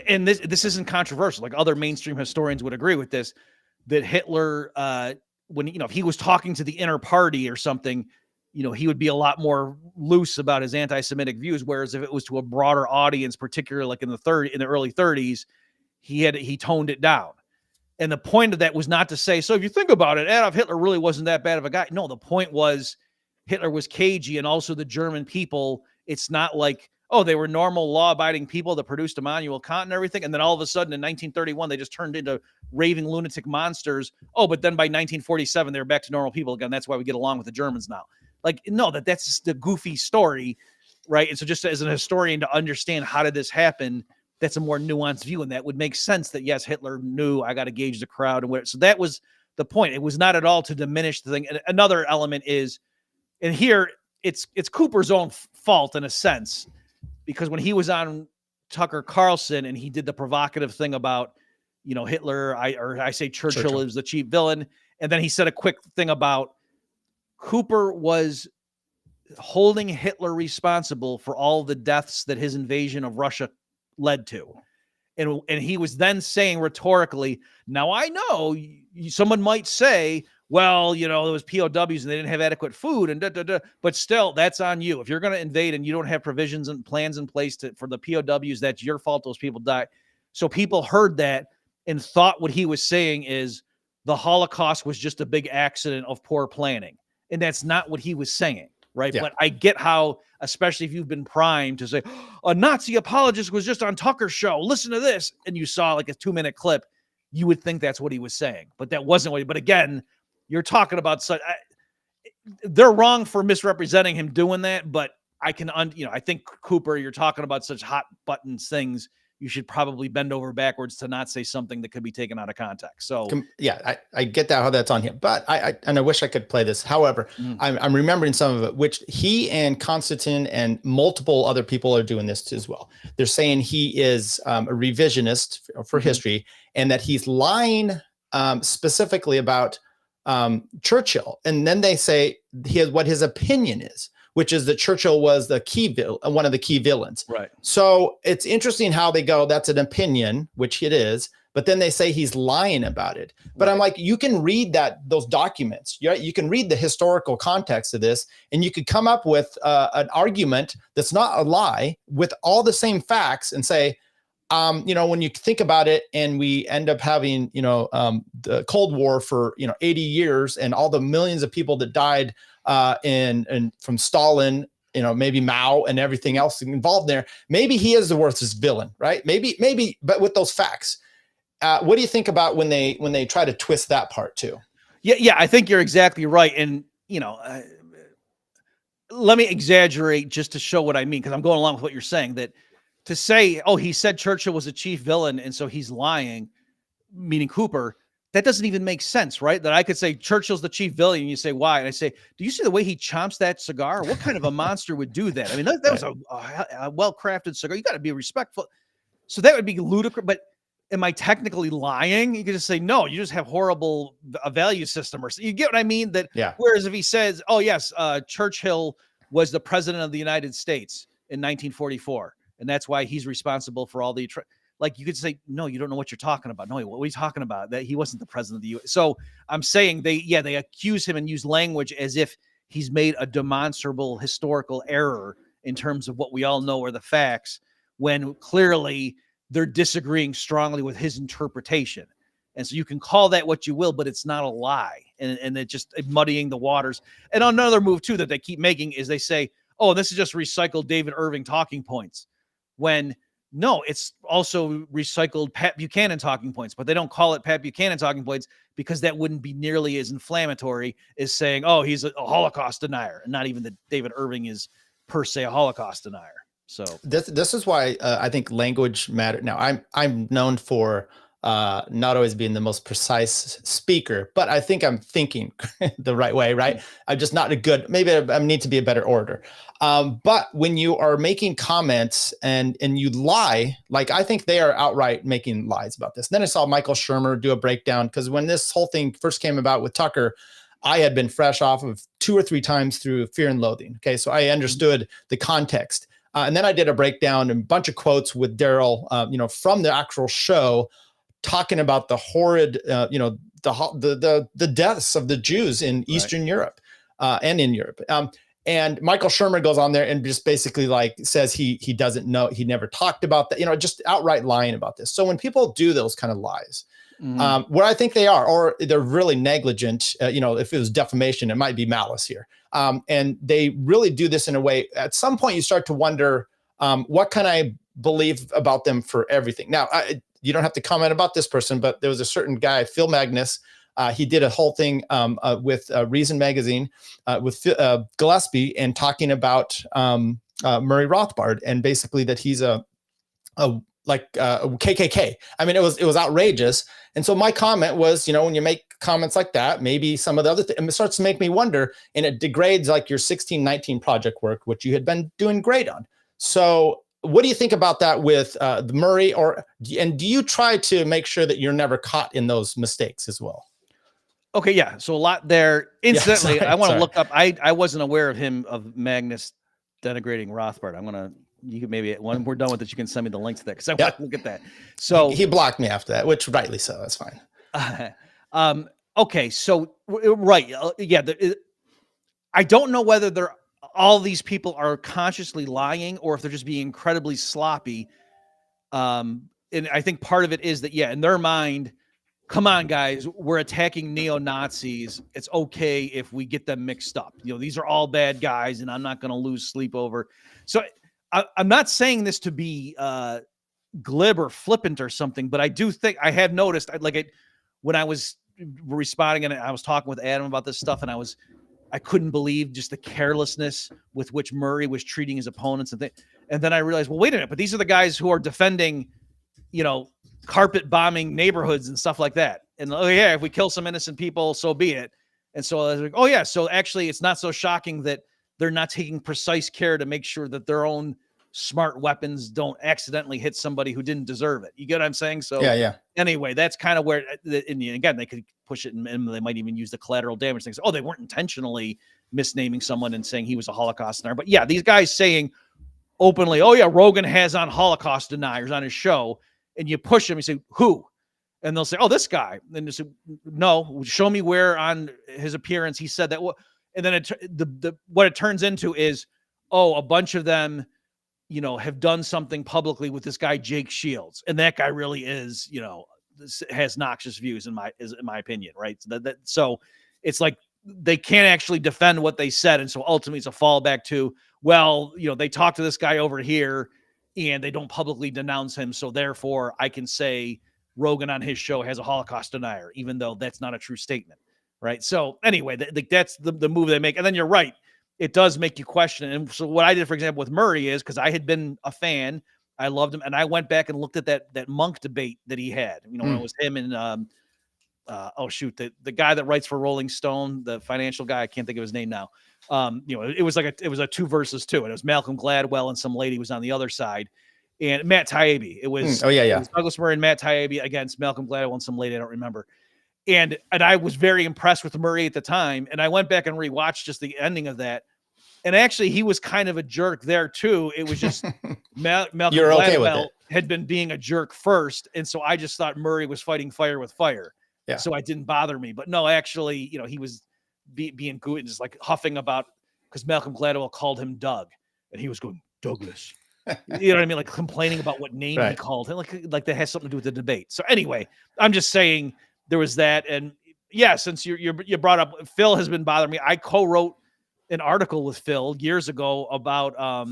and this isn't controversial, like other mainstream historians would agree with this, that Hitler, when, if he was talking to the inner party or something, he would be a lot more loose about his anti-Semitic views. Whereas if it was to a broader audience, particularly like in the early 30s, he toned it down. And the point of that was not to say, so if you think about it, Adolf Hitler really wasn't that bad of a guy. No, the point was Hitler was cagey, and also the German people. It's not like, they were normal law-abiding people that produced Immanuel Kant and everything. And then all of a sudden in 1931, they just turned into raving lunatic monsters. But then by 1947, they were back to normal people again. That's why we get along with the Germans now. Like, no, that's just the goofy story, right? And so just as an historian to understand how did this happen, that's a more nuanced view. And that would make sense that, yes, Hitler knew I got to gauge the crowd and whatever. So that was the point. It was not at all to diminish the thing. And another element is, and here it's Cooper's own fault in a sense, because when he was on Tucker Carlson and he did the provocative thing about, Hitler, I say Churchill is the chief villain. And then he said a quick thing about Cooper was holding Hitler responsible for all the deaths that his invasion of Russia led to. And he was then saying rhetorically, now I know someone might say, well, there was POWs and they didn't have adequate food and but still that's on you. If you're going to invade and you don't have provisions and plans in place for the POWs, that's your fault. Those people die. So people heard that and thought what he was saying is the Holocaust was just a big accident of poor planning. And that's not what he was saying, right? Yeah. But I get how, especially if you've been primed to say, a Nazi apologist was just on Tucker's show, listen to this, and you saw like a 2-minute clip, you would think that's what he was saying. But that wasn't but again, you're talking about they're wrong for misrepresenting him doing that, but I think Cooper, you're talking about such hot buttons things, you should probably bend over backwards to not say something that could be taken out of context. So
yeah, I get that, how that's on here, but I wish I could play this. However, I'm remembering some of it, which he and Constantine and multiple other people are doing this as well. They're saying he is a revisionist for history, and that he's lying specifically about Churchill. And then they say what his opinion is, which is that Churchill was one of the key villains. Right. So it's interesting how they go, that's an opinion, which it is, but then they say he's lying about it. But I'm like, you can read those documents. You can read the historical context of this, and you could come up with an argument that's not a lie with all the same facts and say, when you think about it, and we end up having, the Cold War for, 80 years and all the millions of people that died and from Stalin, maybe Mao and everything else involved there, maybe he is the worst villain, right? Maybe, but with those facts, what do you think about when they try to twist that part too?
Yeah, I think you're exactly right. And, let me exaggerate just to show what I mean, because I'm going along with what you're saying, that to say, he said Churchill was a chief villain, and so he's lying, meaning Cooper, that doesn't even make sense, right? That I could say Churchill's the chief villain, and you say, why? And I say, do you see the way he chomps that cigar? What kind of a monster would do that? I mean, that was a well-crafted cigar. You got to be respectful. So that would be ludicrous. But am I technically lying? You could just say, no, you just have horrible value system. Or you get what I mean? That whereas if he says, Churchill was the president of the United States in 1944, and that's why he's responsible for all the like, you could say, no, you don't know what you're talking about. No, what are you talking about? That he wasn't the president of the U.S. So I'm saying they accuse him and use language as if he's made a demonstrable historical error in terms of what we all know are the facts, when clearly they're disagreeing strongly with his interpretation. And so you can call that what you will, but it's not a lie. And it just muddying the waters. And another move too that they keep making is they say, this is just recycled David Irving talking points, when No, it's also recycled Pat Buchanan talking points, but they don't call it Pat Buchanan talking points because that wouldn't be nearly as inflammatory as saying, oh, he's a Holocaust denier. And not even that David Irving is per se a Holocaust denier. So
this is why I think language matters. Now, I'm known for not always being the most precise speaker, but I think I'm thinking the right way, right? I'm just not maybe I need to be a better orator. But when you are making comments and you lie, like I think they are outright making lies about this. And then I saw Michael Shermer do a breakdown because when this whole thing first came about with Tucker, I had been fresh off of 2 or 3 times through Fear and Loathing. Okay, so I understood the context. And then I did a breakdown and a bunch of quotes with Daryl, from the actual show, talking about the horrid, the deaths of the Jews in Eastern Europe and in Europe. And Michael Shermer goes on there and just basically like says he doesn't know, he never talked about that, just outright lying about this. So when people do those kind of lies, what I think they are, or they're really negligent, if it was defamation, it might be malice here. And they really do this in a way, at some point you start to wonder, what can I believe about them for everything? Now, you don't have to comment about this person, but there was a certain guy, Phil Magnus. He did a whole thing with Reason Magazine with Gillespie and talking about Murray Rothbard and basically that he's a KKK. I mean, it was outrageous. And so my comment was, when you make comments like that, maybe some of the other things, it starts to make me wonder, and it degrades like your 1619 project work, which you had been doing great on. So what do you think about that with the Murray, and do you try to make sure that you're never caught in those mistakes as well?
Okay, yeah. So a lot there. Incidentally,
sorry,
I want to
sorry.
look up. I wasn't aware of Magnus denigrating Rothbard. You can maybe when we're done with this, you can send me the link to that because I want to look at that. So
he blocked me after that, which rightly so. That's fine.
Okay, so right, yeah. I don't know whether all these people are consciously lying or if they're just being incredibly sloppy. And I think part of it is that, in their mind, come on, guys, we're attacking neo-Nazis. It's okay if we get them mixed up. These are all bad guys, and I'm not going to lose sleep over. So I'm not saying this to be glib or flippant or something, but I do think I have noticed, when I was responding and I was talking with Adam about this stuff, and I couldn't believe just the carelessness with which Murray was treating his opponents and then I realized, well, wait a minute, but these are the guys who are defending, carpet bombing neighborhoods and stuff like that. And if we kill some innocent people, so be it. And so I was like, so actually it's not so shocking that they're not taking precise care to make sure that their own smart weapons don't accidentally hit somebody who didn't deserve it. You get what I'm saying? So anyway, that's kind of where, again, they could push it and they might even use the collateral damage things. Oh, they weren't intentionally misnaming someone and saying he was a Holocaust denier. But these guys saying openly, Rogan has on Holocaust deniers on his show, and you push them, you say, who? And they'll say, oh, this guy. And they say, no, show me where on his appearance he said that. And then what it turns into is, a bunch of them, have done something publicly with this guy, Jake Shields. And that guy really is, has noxious views in my opinion. Right. So it's like, they can't actually defend what they said. And so ultimately it's a fallback to, they talked to this guy over here and they don't publicly denounce him. So therefore I can say Rogan on his show has a Holocaust denier, even though that's not a true statement. Right. So anyway, that's the move they make. And then you're right. It does make you question. And so what I did, for example, with Murray is because I had been a fan, I loved him. And I went back and looked at that Monk debate that he had, when it was him and, the guy that writes for Rolling Stone, the financial guy, I can't think of his name now. It was a 2 versus 2, and it was Malcolm Gladwell and some lady was on the other side, and Matt Taibbi. It was it was Douglas Murray and Matt Taibbi against Malcolm Gladwell and some lady I don't remember. And I was very impressed with Murray at the time, and I went back and rewatched just the ending of that. And actually, he was kind of a jerk there too. It was just Malcolm Gladwell had been being a jerk first, and so I just thought Murray was fighting fire with fire. Yeah. So it didn't bother me. But no, actually, he was being good and just like huffing about because Malcolm Gladwell called him Doug, and he was going Douglas. You know what I mean? Like complaining about what name he called him, like that has something to do with the debate. So anyway, I'm just saying there was that, and since you brought up Phil has been bothering me. I co-wrote an article with Phil years ago about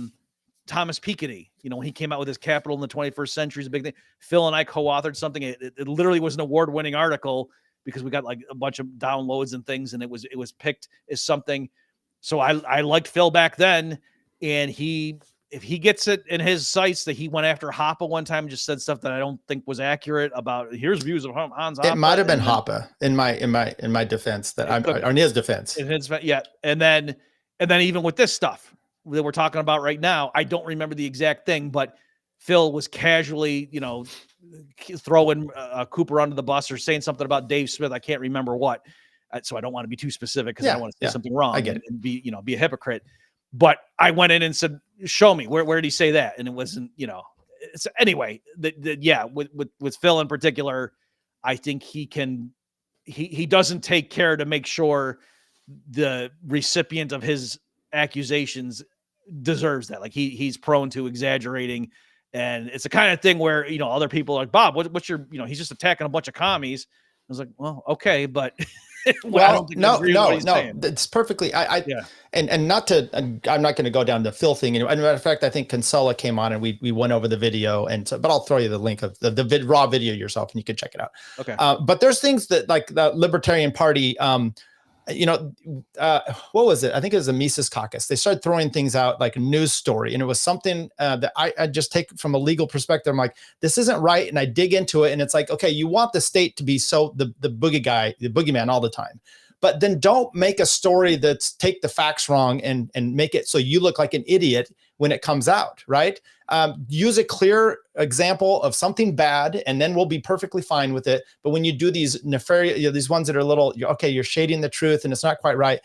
Thomas Piketty, when he came out with his Capital in the 21st Century is a big thing. Phil and I co-authored something. It literally was an award-winning article because we got like a bunch of downloads and things, and it was picked as something. So I liked Phil back then, and if he gets it in his sights that he went after Hoppe one time and just said stuff that I don't think was accurate about here's views of Hans Hoppe.
It might have been Hoppe in my defense in his defense.
Yeah. And then even with this stuff that we're talking about right now, I don't remember the exact thing, but Phil was casually, throwing Cooper under the bus or saying something about Dave Smith. I can't remember what. So I don't want to be too specific because I don't want to say something wrong. I get it. And be a hypocrite. But I went in and said, show me where did he say that? And it wasn't, it's anyway, with Phil in particular, I think he doesn't take care to make sure the recipient of his accusations deserves that. Like he's prone to exaggerating. And it's the kind of thing where, other people are like, Bob, what's your, he's just attacking a bunch of commies. I was like, well, okay, but
well, no, it's perfectly. And not to, I'm not going to go down the Phil thing. As a matter of fact, I think Consella came on and we went over the video, but I'll throw you the link of the raw video yourself, and you can check it out.
Okay.
But there's things that like the Libertarian Party, what was it? I think it was the Mises Caucus. They started throwing things out like a news story, and it was something that I just take from a legal perspective. I'm like, this isn't right, and I dig into it, and it's like, okay, you want the state to be the boogeyman all the time, but then don't make a story that's take the facts wrong and make it so you look like an idiot when it comes out, right? Use a clear example of something bad, and then we'll be perfectly fine with it. But when you do these nefarious, these ones that are a little, okay, you're shading the truth and it's not quite right.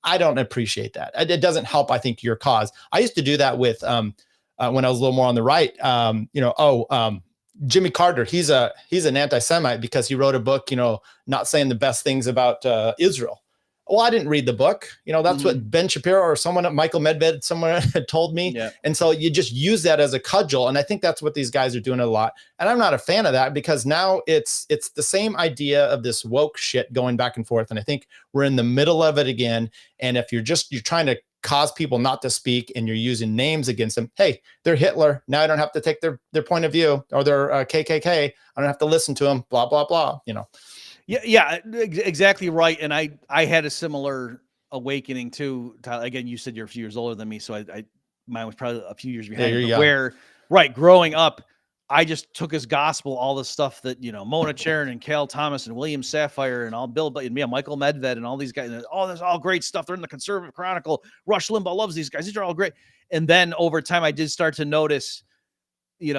I don't appreciate that. It doesn't help, I think, your cause. I used to do that with, when I was a little more on the right, Jimmy Carter, he's an anti-Semite because he wrote a book, not saying the best things about Israel. Well, I didn't read the book. That's what Ben Shapiro or Michael Medved, someone had told me. Yeah. And so you just use that as a cudgel. And I think that's what these guys are doing a lot. And I'm not a fan of that because now it's the same idea of this woke shit going back and forth. And I think we're in the middle of it again. And if you're trying to cause people not to speak and you're using names against them, hey, they're Hitler. Now I don't have to take their point of view, or they're KKK. I don't have to listen to them, blah, blah, blah,
Yeah, exactly right. And I had a similar awakening too. Tyler, again, you said you're a few years older than me, so mine was probably a few years behind. Yeah, growing up, I just took as gospel all the stuff that Mona Charen and Cal Thomas and William Safire and all Bill and Michael Medved and all these guys. And, there's all great stuff. They're in the Conservative Chronicle. Rush Limbaugh loves these guys. These are all great. And then over time, I did start to notice,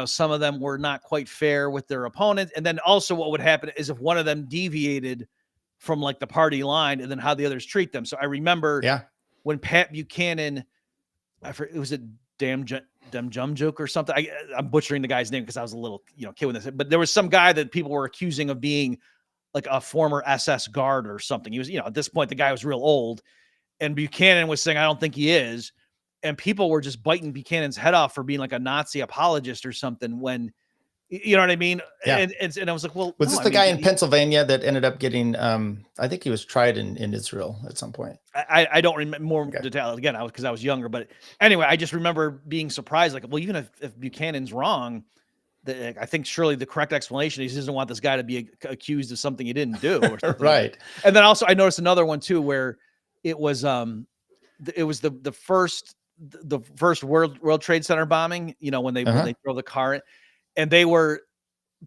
some of them were not quite fair with their opponent. And then also what would happen is if one of them deviated from like the party line, and then how the others treat them. So I remember when Pat Buchanan, was it Demjumjuk or something? I'm butchering the guy's name because I was a little, kid with this, but there was some guy that people were accusing of being like a former SS guard or something. He was, at this point, the guy was real old, and Buchanan was saying, I don't think he is. And people were just biting Buchanan's head off for being like a Nazi apologist or something when, you know what I mean?
Yeah.
And I was like, well,
was this the guy in Pennsylvania that ended up getting, I think he was tried in Israel at some point.
I don't remember more detail again, because I was younger, but anyway, I just remember being surprised. Like, well, even if Buchanan's wrong, I think surely the correct explanation is he doesn't want this guy to be accused of something he didn't do. Or something.
Right.
And then also I noticed another one too, where it was the first World Trade Center bombing, when they throw the car in, and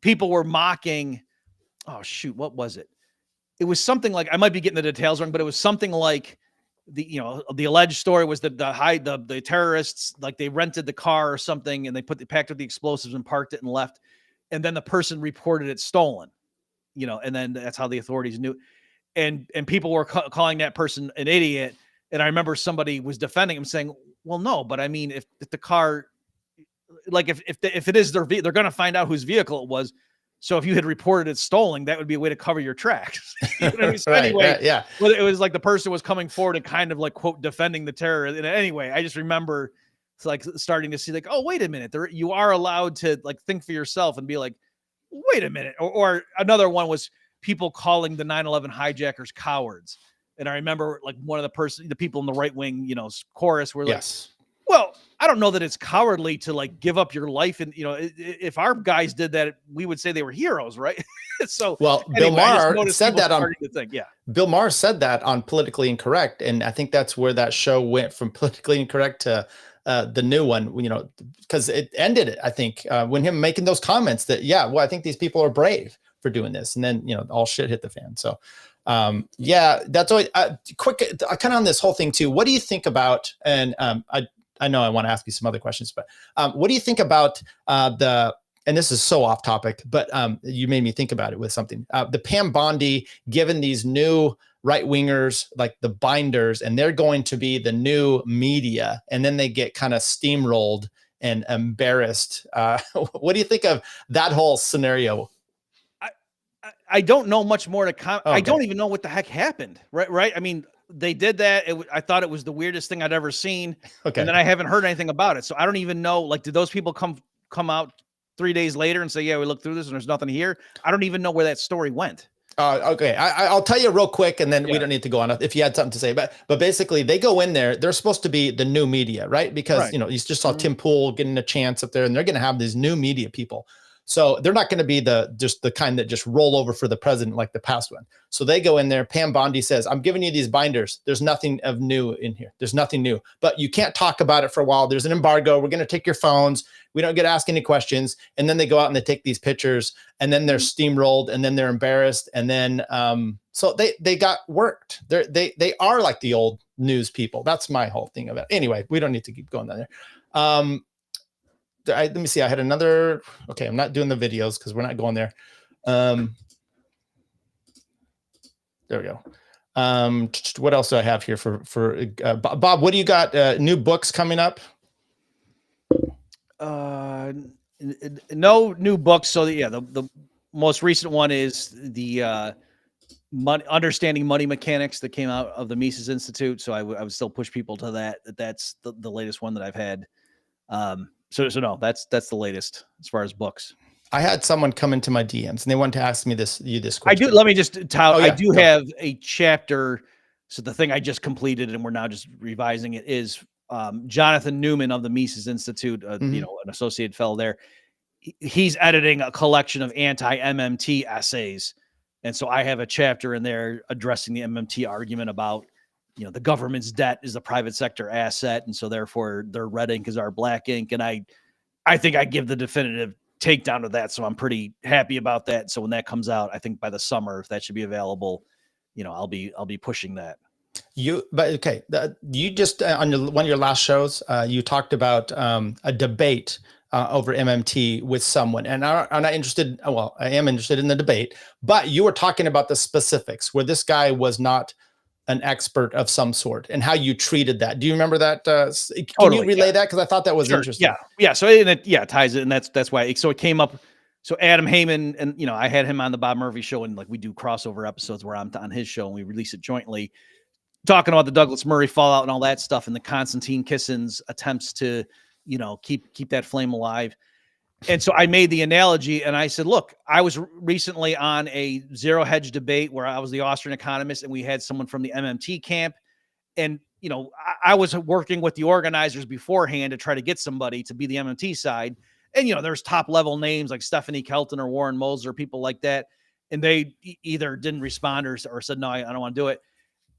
people were mocking, oh shoot, what was it? It was something like, I might be getting the details wrong, but it was something like the alleged story was that the terrorists, like they rented the car or something and they packed up the explosives and parked it and left. And then the person reported it stolen, and then that's how the authorities knew. And people were calling that person an idiot. And I remember somebody was defending him saying, well, no, but I mean, if the car, like if it is their vehicle, they're going to find out whose vehicle it was. So if you had reported it stolen, that would be a way to cover your tracks. You know what I mean? So anyway,
yeah.
Well, it was like the person was coming forward and kind of like, quote, defending the terror. And anyway, I just remember it's like starting to see like, oh, wait a minute. You are allowed to like think for yourself and be like, wait a minute. Or another one was people calling the 9/11 hijackers cowards. And I remember like one of the people in the right wing, chorus were like, Well, I don't know that it's cowardly to like give up your life. And, if our guys did that, we would say they were heroes, right? So,
well,
anyway,
Bill Maher said that on Bill Maher said that on Politically Incorrect. And I think that's where that show went from Politically Incorrect to the new one, because it ended it, I think, when him making those comments that, I think these people are brave for doing this. And then, all shit hit the fan. So, that's always quick, kind of on this whole thing too. What do you think about, and I know I want to ask you some other questions, but what do you think about and this is so off topic, but you made me think about it with something, the Pam Bondi given these new right-wingers like the binders, and they're going to be the new media, and then they get kind of steamrolled and embarrassed. What do you think of that whole scenario?
I don't know much more to comment.
Okay.
I don't even know what the heck happened. Right. I mean, they did that. I thought it was the weirdest thing I'd ever seen.
Okay.
And then I haven't heard anything about it. So I don't even know, like, did those people come out 3 days later and say, yeah, we looked through this and there's nothing here? I don't even know where that story went.
Okay. I'll tell you real quick, and then we don't need to go on if you had something to say, but basically they go in there, they're supposed to be the new media, right? Because, you just saw Tim Pool getting a chance up there, and they're going to have these new media people. So they're not going to be just the kind that just roll over for the president like the past one. So they go in there. Pam Bondi says, I'm giving you these binders. There's nothing of new in here. There's nothing new, but you can't talk about it for a while. There's an embargo. We're going to take your phones. We don't get asked any questions. And then they go out and they take these pictures, and then they're steamrolled, and then they're embarrassed. And then, so they got worked. They are like the old news people. That's my whole thing of it. Anyway, we don't need to keep going down there. Let me see. I had another. Okay, I'm not doing the videos because we're not going there. There we go. What else do I have here for Bob? What do you got? New books coming up?
No new books. So the most recent one is the Understanding Money Mechanics that came out of the Mises Institute. So I would still push people to that. That's the latest one that I've had. So no, that's the latest as far as books.
I had someone come into my DMs and they wanted to ask me this question.
I do. Let me just tell. I do have a chapter. So the thing I just completed, and we're now just revising it, is Jonathan Newman of the Mises Institute. An associate fellow there. He's editing a collection of anti-MMT essays, and so I have a chapter in there addressing the MMT argument about, the government's debt is a private sector asset, and so therefore their red ink is our black ink. And I think I give the definitive takedown of that, so I'm pretty happy about that. So when that comes out, I think by the summer, if that should be available, I'll be pushing that. You just on one of your last shows, you talked about a debate over MMT with someone, and I'm not interested. Well, I am interested in the debate, but you were talking about the specifics where this guy was not an expert of some sort, and how you treated that. Do you remember that? Can you relay that? Because I thought that was interesting. Yeah. So it ties it, and that's why. So it came up. So Adam Heyman, and I had him on the Bob Murphy show, and like we do crossover episodes where I'm on his show and we release it jointly, talking about the Douglas Murray fallout and all that stuff, and the Konstantin Kissin's attempts to, keep that flame alive. And so I made the analogy, and I said, look, I was recently on a zero hedge debate where I was the Austrian economist, and we had someone from the MMT camp. And, I was working with the organizers beforehand to try to get somebody to be the MMT side. And, there's top level names like Stephanie Kelton or Warren Moser, people like that. And they either didn't respond or said, no, I don't want to do it.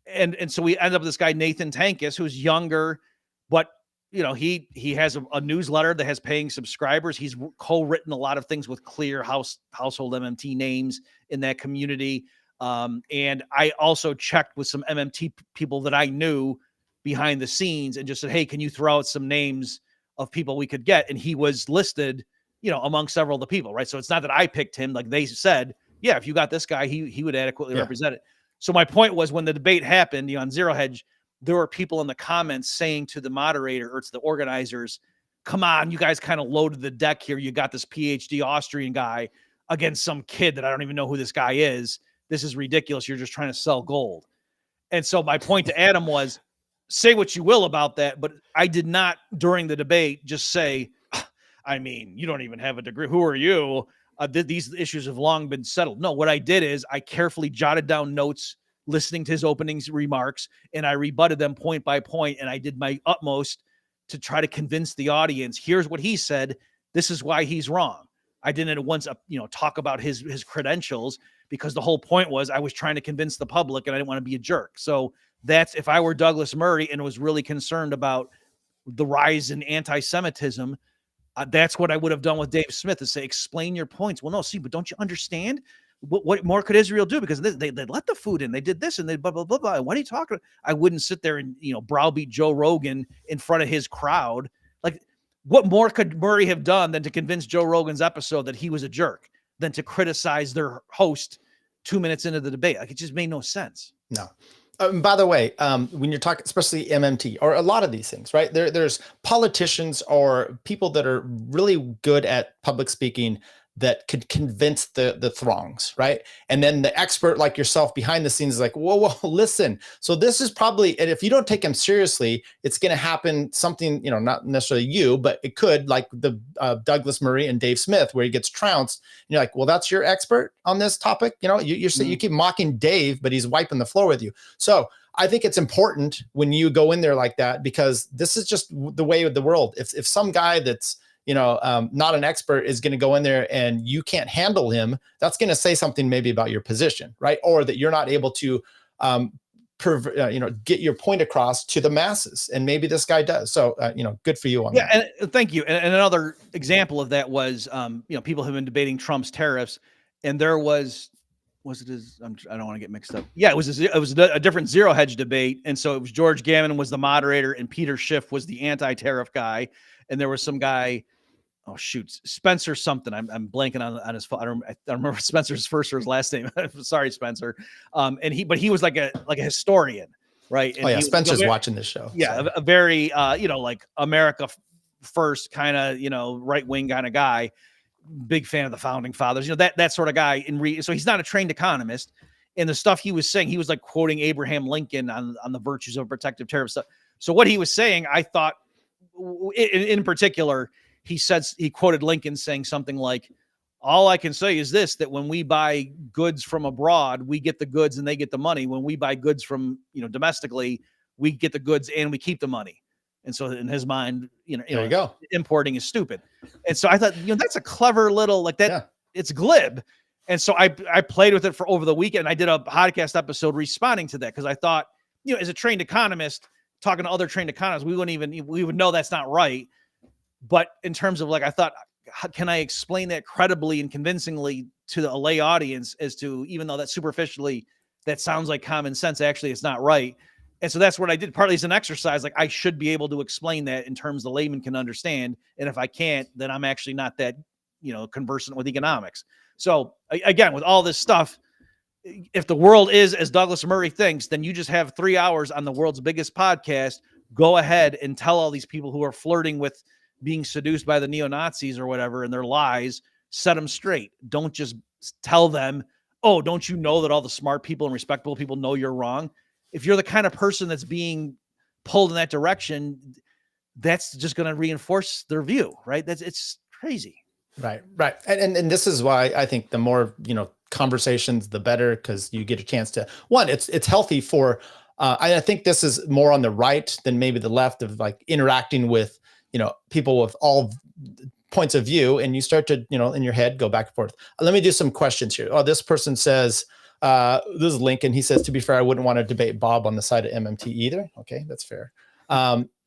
And so we ended up with this guy, Nathan Tankis, who's younger, but he has a newsletter that has paying subscribers. He's co-written a lot of things with clear household MMT names in that community. And I also checked with some MMT people that I knew behind the scenes and just said, hey, can you throw out some names of people we could get? And he was listed, among several of the people, right? So it's not that I picked him. Like they said, yeah, if you got this guy, he would adequately represent it. So my point was, when the debate happened on Zero Hedge, there were people in the comments saying to the moderator or to the organizers, come on, you guys kind of loaded the deck here. You got this PhD Austrian guy against some kid that I don't even know who this guy is. This is ridiculous. You're just trying to sell gold. And so my point to Adam was, say what you will about that, but I did not during the debate just say, I mean, you don't even have a degree. Who are you? These issues have long been settled. No, what I did is I carefully jotted down notes listening to his opening remarks, and I rebutted them point by point, and I did my utmost to try to convince the audience, here's what he said, this is why he's wrong. I didn't once, talk about his credentials, because the whole point was I was trying to convince the public and I didn't want to be a jerk. So that's, if I were Douglas Murray and was really concerned about the rise in anti-Semitism, that's what I would have done with Dave Smith, is say, explain your points. Well, no, see, but don't you understand? What more could Israel do? Because they let the food in, they did this, and they blah, blah, blah, blah. What are you talking about? I wouldn't sit there and, browbeat Joe Rogan in front of his crowd. Like, what more could Murray have done than to convince Joe Rogan's episode that he was a jerk, than to criticize their host 2 minutes into the debate? Like, it just made no sense.
No. By the way, when you're talking, especially MMT or a lot of these things, right? There's politicians or people that are really good at public speaking that could convince the throngs, right? And then the expert like yourself behind the scenes is like, whoa, listen. So this is probably, and if you don't take him seriously, it's going to happen something, not necessarily you, but it could, like the Douglas Murray and Dave Smith, where he gets trounced. And you're like, well, that's your expert on this topic. You keep mocking Dave, but he's wiping the floor with you. So I think it's important when you go in there like that, because this is just the way of the world. If some guy that's not an expert is going to go in there and you can't handle him, that's going to say something maybe about your position, right? Or that you're not able to, get your point across to the masses. And maybe this guy does. So, good for you on that.
Yeah, and thank you. And another example of that was, people have been debating Trump's tariffs, and there was it his? I don't want to get mixed up. Yeah, it was a different Zero Hedge debate, and so it was George Gammon was the moderator, and Peter Schiff was the anti-tariff guy, and there was some guy. Oh shoot, Spencer something. I'm blanking on his phone. I don't remember Spencer's first or his last name. Sorry, Spencer. But he was like a historian, right? And
Spencer's watching this show.
Yeah, a very like America first kind of right wing kind of guy. Big fan of the founding fathers. That sort of guy. So he's not a trained economist. And the stuff he was saying, he was like quoting Abraham Lincoln on the virtues of protective tariff stuff. So what he was saying, I thought, in particular, he quoted Lincoln saying something like, all I can say is this, that when we buy goods from abroad, we get the goods and they get the money. When we buy goods from, domestically, we get the goods and we keep the money. And so in his mind, there you go. Importing is stupid. And so I thought, that's a clever little like that. Yeah. It's glib. And so I played with it for over the weekend. I did a podcast episode responding to that, because I thought, as a trained economist, talking to other trained economists, we would know that's not right. But in terms of I thought, how can I explain that credibly and convincingly to the lay audience as to, even though that superficially that sounds like common sense, actually it's not right. And so that's what I did. Partly as an exercise, I should be able to explain that in terms the layman can understand. And if I can't, then I'm actually not that, conversant with economics. So again, with all this stuff, if the world is as Douglas Murray thinks, then you just have 3 hours on the world's biggest podcast. Go ahead and tell all these people who are flirting with being seduced by the neo-Nazis or whatever and their lies, set them straight. Don't just tell them, oh, don't you know that all the smart people and respectable people know you're wrong? If you're the kind of person that's being pulled in that direction, that's just going to reinforce their view, right? It's crazy.
Right. And this is why I think the more, conversations, the better, because you get a chance to, one, it's healthy for, I think this is more on the right than maybe the left, of interacting with, people with all points of view, and you start to, in your head, go back and forth. Let me do some questions here. Oh, this person says, this is Lincoln. He says, to be fair, I wouldn't want to debate Bob on the side of MMT either. Okay, that's fair.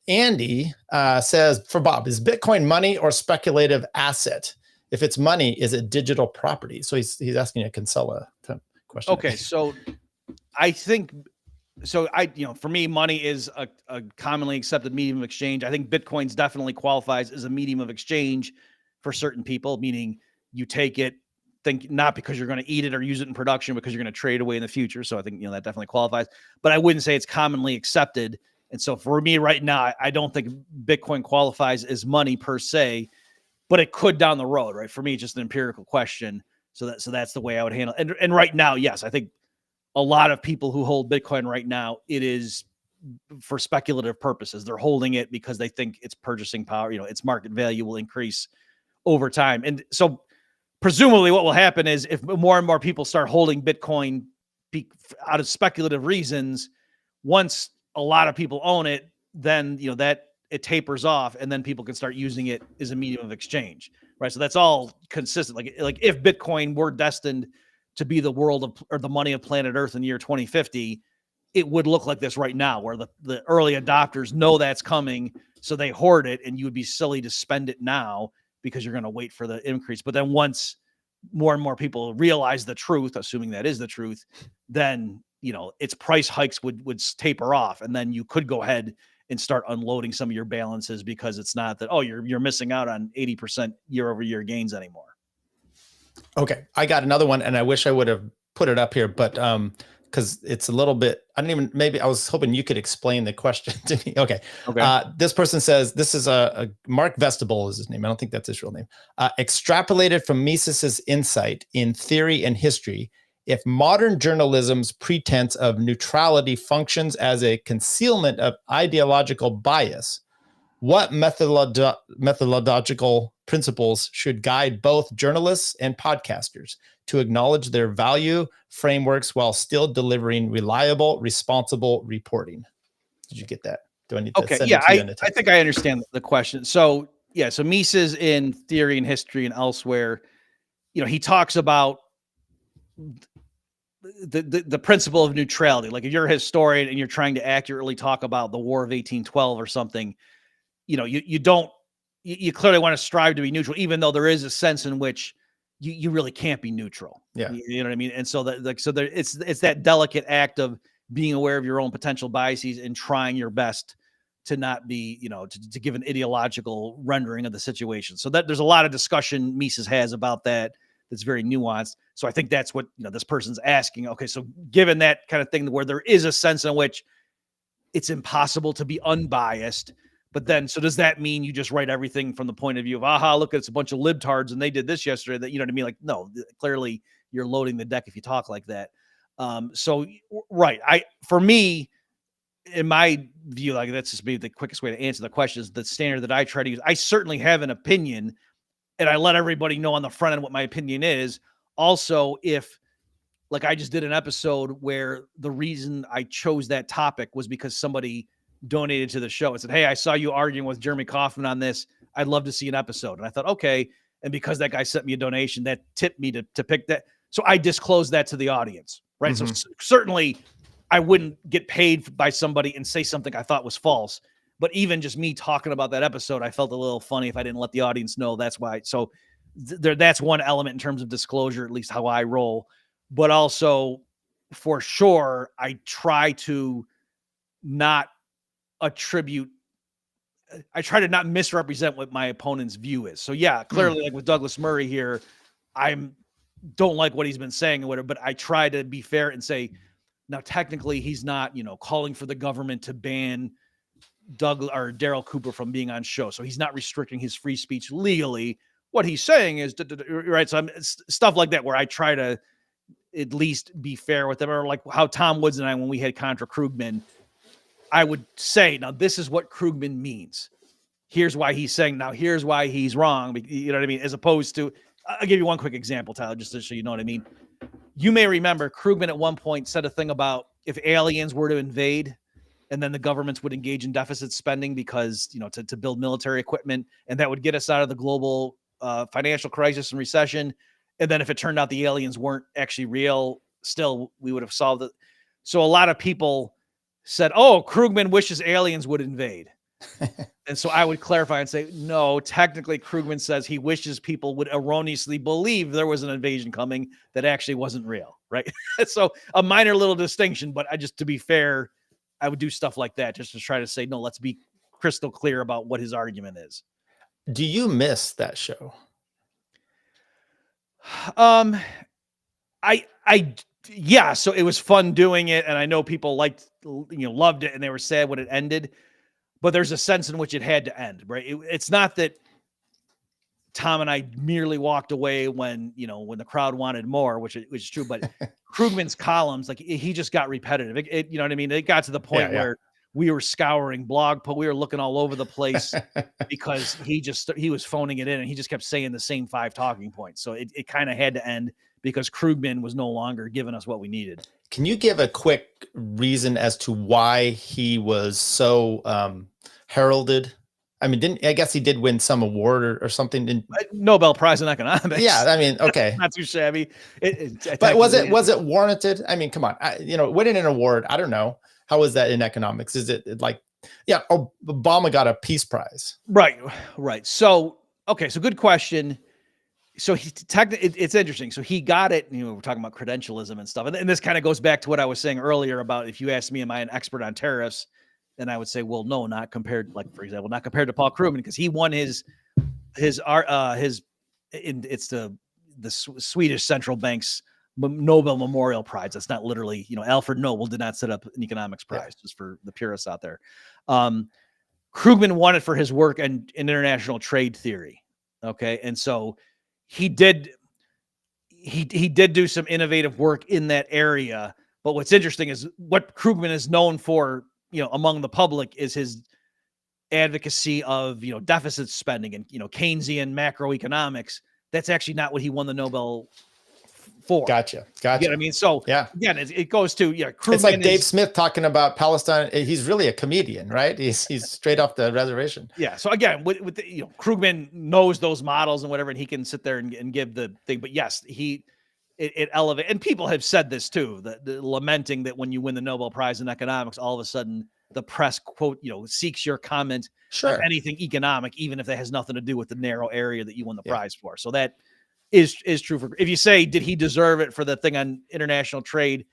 Andy says, for Bob, is Bitcoin money or speculative asset? If it's money, is it digital property? So he's asking a Kinsella question.
Okay, so I think... So for me, money is a commonly accepted medium of exchange. I think Bitcoin's definitely qualifies as a medium of exchange for certain people, meaning you take it, think not because you're going to eat it or use it in production, because you're going to trade away in the future. So I think, that definitely qualifies, but I wouldn't say it's commonly accepted. And so for me right now, I don't think Bitcoin qualifies as money per se, but it could down the road, right? For me, it's just an empirical question. So that's the way I would handle it. And right now, yes, I think a lot of people who hold Bitcoin right now, it is for speculative purposes. They're holding it because they think its purchasing power, its market value will increase over time. And so presumably what will happen is if more and more people start holding Bitcoin out of speculative reasons, once a lot of people own it, then, that it tapers off, and then people can start using it as a medium of exchange, right? So that's all consistent. Like if Bitcoin were destined to be the world of, or the money of planet Earth in the year 2050, it would look like this right now, where the early adopters know that's coming, so they hoard it, and you would be silly to spend it now because you're going to wait for the increase. But then once more and more people realize the truth, assuming that is the truth, then, its price hikes would taper off, and then you could go ahead and start unloading some of your balances, because it's not that, you're missing out on 80% year over year gains anymore.
Okay, I got another one, and I wish I would have put it up here, but because it's a little bit, maybe I was hoping you could explain the question to me. Okay. This person says, this is a Mark Vestibule is his name. I don't think that's his real name. Extrapolated from Mises's insight in theory and history, if modern journalism's pretense of neutrality functions as a concealment of ideological bias, what methodological principles should guide both journalists and podcasters to acknowledge their value frameworks while still delivering reliable, responsible reporting? Did you get that? Do I need to send it to you in a text?
I think I understand the question. So Mises in theory and history and elsewhere, he talks about the principle of neutrality. Like if you're a historian and you're trying to accurately talk about the War of 1812 or something, you clearly want to strive to be neutral, even though there is a sense in which you really can't be neutral.
Yeah.
You know what I mean? And so it's that delicate act of being aware of your own potential biases and trying your best to not be, to give an ideological rendering of the situation. So that there's a lot of discussion Mises has about that. That's very nuanced. So I think that's what, this person's asking. Okay. So given that kind of thing where there is a sense in which it's impossible to be unbiased, but then, so does that mean you just write everything from the point of view of, look, it's a bunch of libtards and they did this yesterday, that, you know what I mean? Like, no, clearly you're loading the deck if you talk like that. Right. For me, in my view, like that's just maybe the quickest way to answer the question is the standard that I try to use. I certainly have an opinion and I let everybody know on the front end what my opinion is. Also, if like I just did an episode where the reason I chose that topic was because somebody donated to the show and said, hey, I saw you arguing with Jeremy Kauffman on this. I'd love to see an episode. And I thought, okay. And because that guy sent me a donation, that tipped me to pick that. So I disclosed that to the audience, right? Mm-hmm. So certainly I wouldn't get paid by somebody and say something I thought was false. But even just me talking about that episode, I felt a little funny if I didn't let the audience know. That's why. So that's one element in terms of disclosure, at least how I roll. But also, for sure, I try to not not misrepresent what my opponent's view is. So yeah, clearly, like with Douglas Murray here, don't like what he's been saying or whatever, but I try to be fair and say, now technically he's not, calling for the government to ban Daryl Cooper from being on show. So he's not restricting his free speech legally. What he's saying is right. So stuff like that, where I try to at least be fair with them, or like how Tom Woods and I, when we had Contra Krugman, I would say, now this is what Krugman means. Here's why he's saying, now here's why he's wrong. You know what I mean? As opposed to, I'll give you one quick example, Tyler, just so you know what I mean. You may remember Krugman at one point said a thing about if aliens were to invade and then the governments would engage in deficit spending because, to build military equipment, and that would get us out of the global financial crisis and recession. And then if it turned out the aliens weren't actually real, still we would have solved it. So a lot of people said, Krugman wishes aliens would invade. And so I would clarify and say, no, technically Krugman says he wishes people would erroneously believe there was an invasion coming that actually wasn't real, right? So a minor little distinction, but to be fair, I would do stuff like that just to try to say, no, let's be crystal clear about what his argument is.
Do you miss that show?
Yeah, so it was fun doing it, and I know people loved it, and they were sad when it ended. But there's a sense in which it had to end, right? It's not that Tom and I merely walked away when the crowd wanted more, which is true. But Krugman's columns, like he just got repetitive. You know what I mean? It got to the point where we were scouring we were looking all over the place because he was phoning it in, and he just kept saying the same 5 talking points. So it kind of had to end because Krugman was no longer giving us what we needed.
Can you give a quick reason as to why he was so heralded I mean, I guess he did win some award or something.
Nobel Prize in Economics.
Yeah, I mean, okay.
Not too shabby.
But was it warranted? I mean, come on. Winning an award, I don't know. How was that in economics? Is it like, Obama got a peace prize.
Right. So, okay. So good question. So it's interesting. So he got it, we're talking about credentialism and stuff. And this kind of goes back to what I was saying earlier about if you asked me, am I an expert on tariffs? And I would say, well, no, not compared, like, for example, not compared to Paul Krugman, because he won it's the Swedish central bank's Nobel Memorial Prize. That's not literally, Alfred Nobel did not set up an economics prize, just for the purists out there. Krugman won it for his work in international trade theory. Okay. And so he did do some innovative work in that area. But what's interesting is what Krugman is known for, among the public, is his advocacy of, deficit spending and, Keynesian macroeconomics. That's actually not what he won the Nobel for.
Gotcha.
You know what I mean? So again, it goes to, Krugman.
It's like Dave Smith talking about Palestine. He's really a comedian, right? He's straight off the reservation.
Yeah. So again, with Krugman knows those models and whatever, and he can sit there and give the thing. But yes, it elevates, and people have said this too, the lamenting that when you win the Nobel Prize in economics, all of a sudden the press quote, seeks your comment on anything economic, even if that has nothing to do with the narrow area that you won the prize for. So that is true for, if you say, did he deserve it for the thing on international trade?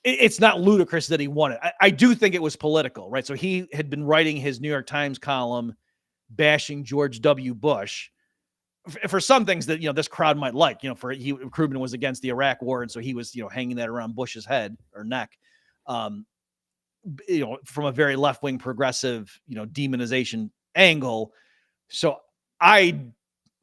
It's not ludicrous that he won it. I do think it was political, right? So he had been writing his New York Times column bashing George W. Bush for some things that, this crowd might like, Krugman was against the Iraq war. And so he was, hanging that around Bush's head or neck, from a very left-wing progressive, demonization angle. So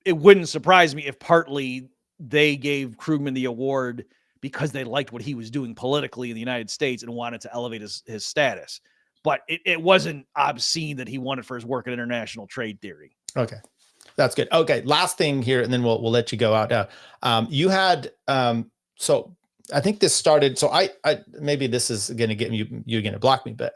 it wouldn't surprise me if partly they gave Krugman the award because they liked what he was doing politically in the United States and wanted to elevate his status. But it wasn't obscene that he won it for his work in international trade theory.
Okay. That's good. Okay. Last thing here, and then we'll let you go out. You had, so I think this started, so I maybe this is going to get you're going to block me, but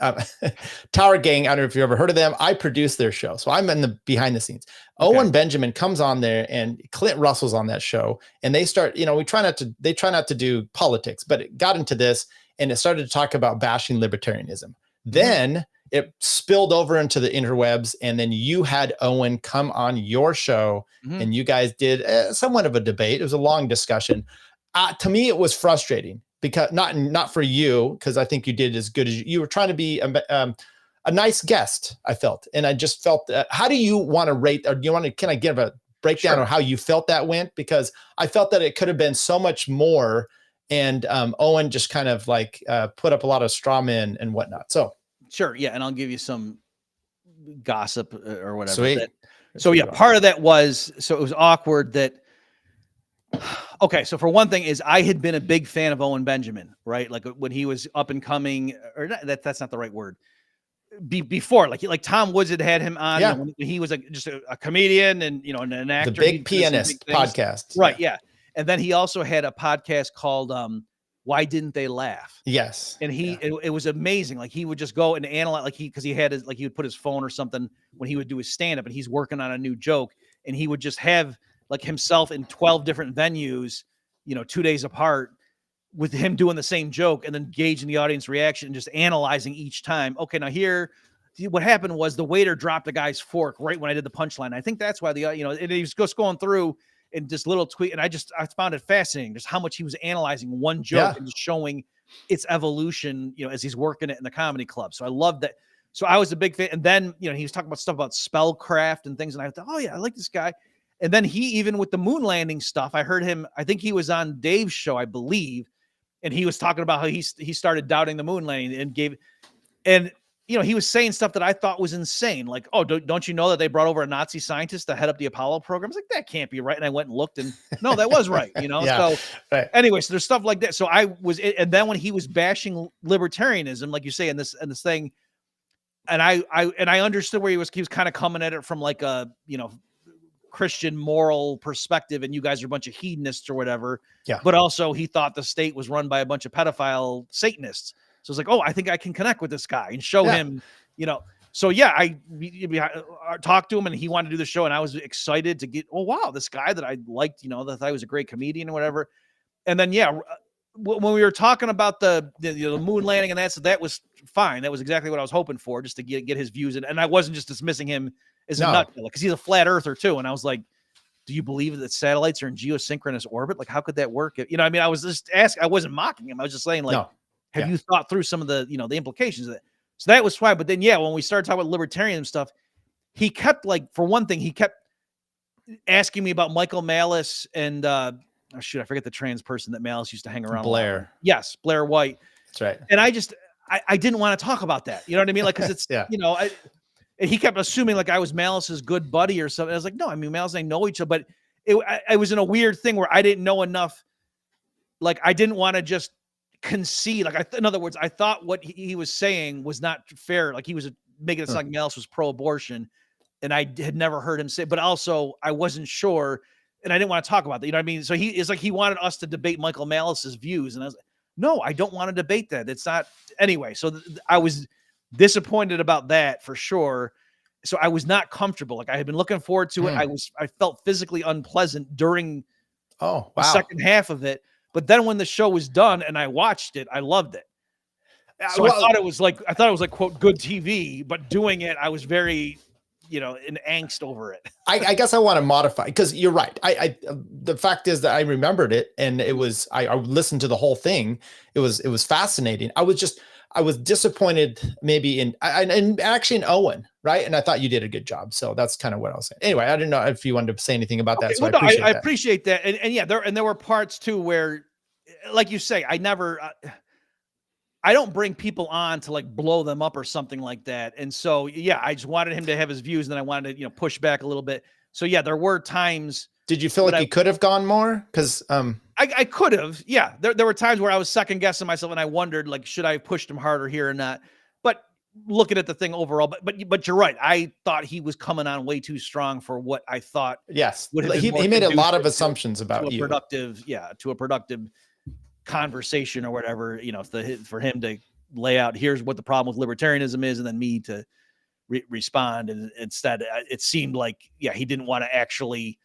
Tower Gang, I don't know if you ever heard of them. I produce their show. So I'm in the behind the scenes. Okay. Owen Benjamin comes on there and Clint Russell's on that show. And they start, they try not to do politics, but it got into this and it started to talk about bashing libertarianism. Then it spilled over into the interwebs. And then you had Owen come on your show and you guys did somewhat of a debate. It was a long discussion. To me, it was frustrating because not for you, because I think you did as good as you were trying to be a nice guest, I felt. And I just felt, how do you want to rate, or do you want to, can I give a breakdown of how you felt that went? Because I felt that it could have been so much more. And Owen just kind of like put up a lot of straw men and whatnot. So
sure. Yeah. And I'll give you some gossip or whatever.
Sweet.
So yeah, part of that was, so it was awkward that, okay, so for one thing is I had been a big fan of Owen Benjamin, right? Like when he was up and coming, or not, that's not the right word. Before, like Tom Woods had him on when he was just a comedian and an actor.
The Big Pianist podcast,
right? Yeah, and then he also had a podcast called "Why Didn't They Laugh?"
Yes,
and it was amazing. Like he would just go and analyze, because he had he would put his phone or something when he would do his stand up, and he's working on a new joke, and he would just have like himself in 12 different venues, 2 days apart, with him doing the same joke and then gauging the audience reaction and just analyzing each time. Okay, now here, what happened was the waiter dropped the guy's fork right when I did the punchline. I think that's why and he was just going through and just little tweet. And I found it fascinating just how much he was analyzing one joke and just showing its evolution, as he's working it in the comedy club. So I loved that. So I was a big fan. And then, he was talking about stuff about spellcraft and things. And I thought, oh yeah, I like this guy. And then he, even with the moon landing stuff, I heard him, I think he was on Dave's show, I believe. And he was talking about how he started doubting the moon landing and he was saying stuff that I thought was insane. Like, oh, don't you know that they brought over a Nazi scientist to head up the Apollo program? I was like, that can't be right. And I went and looked and no, that was right. So anyway, so there's stuff like that. So and then when he was bashing libertarianism, like you say, in this thing, and I understood where he was kind of coming at it from like a, Christian moral perspective, and you guys are a bunch of hedonists or whatever. Yeah. But also he thought the state was run by a bunch of pedophile Satanists. So it's like, oh, I think I can connect with this guy and show him, So yeah, I talked to him and he wanted to do the show, and I was excited to get, oh wow, this guy that I liked, that I thought he was a great comedian or whatever. And then when we were talking about the moon landing and that was fine. That was exactly what I was hoping for, just to get his views. And I wasn't just dismissing him as a nut, because he's a flat earther too. And I was like, do you believe that satellites are in geosynchronous orbit? Like, how could that work? I was just asking, I wasn't mocking him. I was just saying, like, have you thought through some of the, the implications of that? So that was fine. But then, when we started talking about libertarian stuff, he kept, like, for one thing, he kept asking me about Michael Malice and, I forget the trans person that Malice used to hang around.
Blair.
Yes, Blair White.
That's right.
And I didn't want to talk about that. You know what I mean? Like, because it's, and he kept assuming like I was Malice's good buddy or something. I was like, no, I mean, Malice and I know each other, but it was in a weird thing where I didn't know enough. Like, I didn't want to just concede. Like, in other words, I thought what he was saying was not fair. Like, he was making it sound like Malice was pro-abortion, and I had never heard him say, but also I wasn't sure, and I didn't want to talk about that. You know what I mean? So he wanted us to debate Michael Malice's views, and I was like, no, I don't want to debate that. It's not anyway. So I was disappointed about that for sure. So I was not comfortable. Like, I had been looking forward to it. I felt physically unpleasant during the second half of it. But then when the show was done and I watched it, I loved it. So I thought it was like quote good TV, but doing it, I was very, in angst over it.
I guess I want to modify, because you're right. The fact is that I remembered it, and it was, I listened to the whole thing. It was fascinating. I was disappointed maybe in Owen, right? And I thought you did a good job. So that's kind of what I was saying. Anyway, I didn't know if you wanted to say anything about that. So I
appreciate that. And there were parts too where, like you say, I don't bring people on to like blow them up or something like that. And so, I just wanted him to have his views, and then I wanted to, push back a little bit. So there were times. Did you feel like
you could have gone more? Because
I could have. Yeah. There were times where I was second guessing myself, and I wondered, like, should I have pushed him harder here or not? But looking at the thing overall, but you're right. I thought he was coming on way too strong for what I thought.
Yes. He made a lot of assumptions about you.
To a productive conversation or whatever, for him to lay out, here's what the problem with libertarianism is, and then me to respond. And instead it seemed like, he didn't want to actually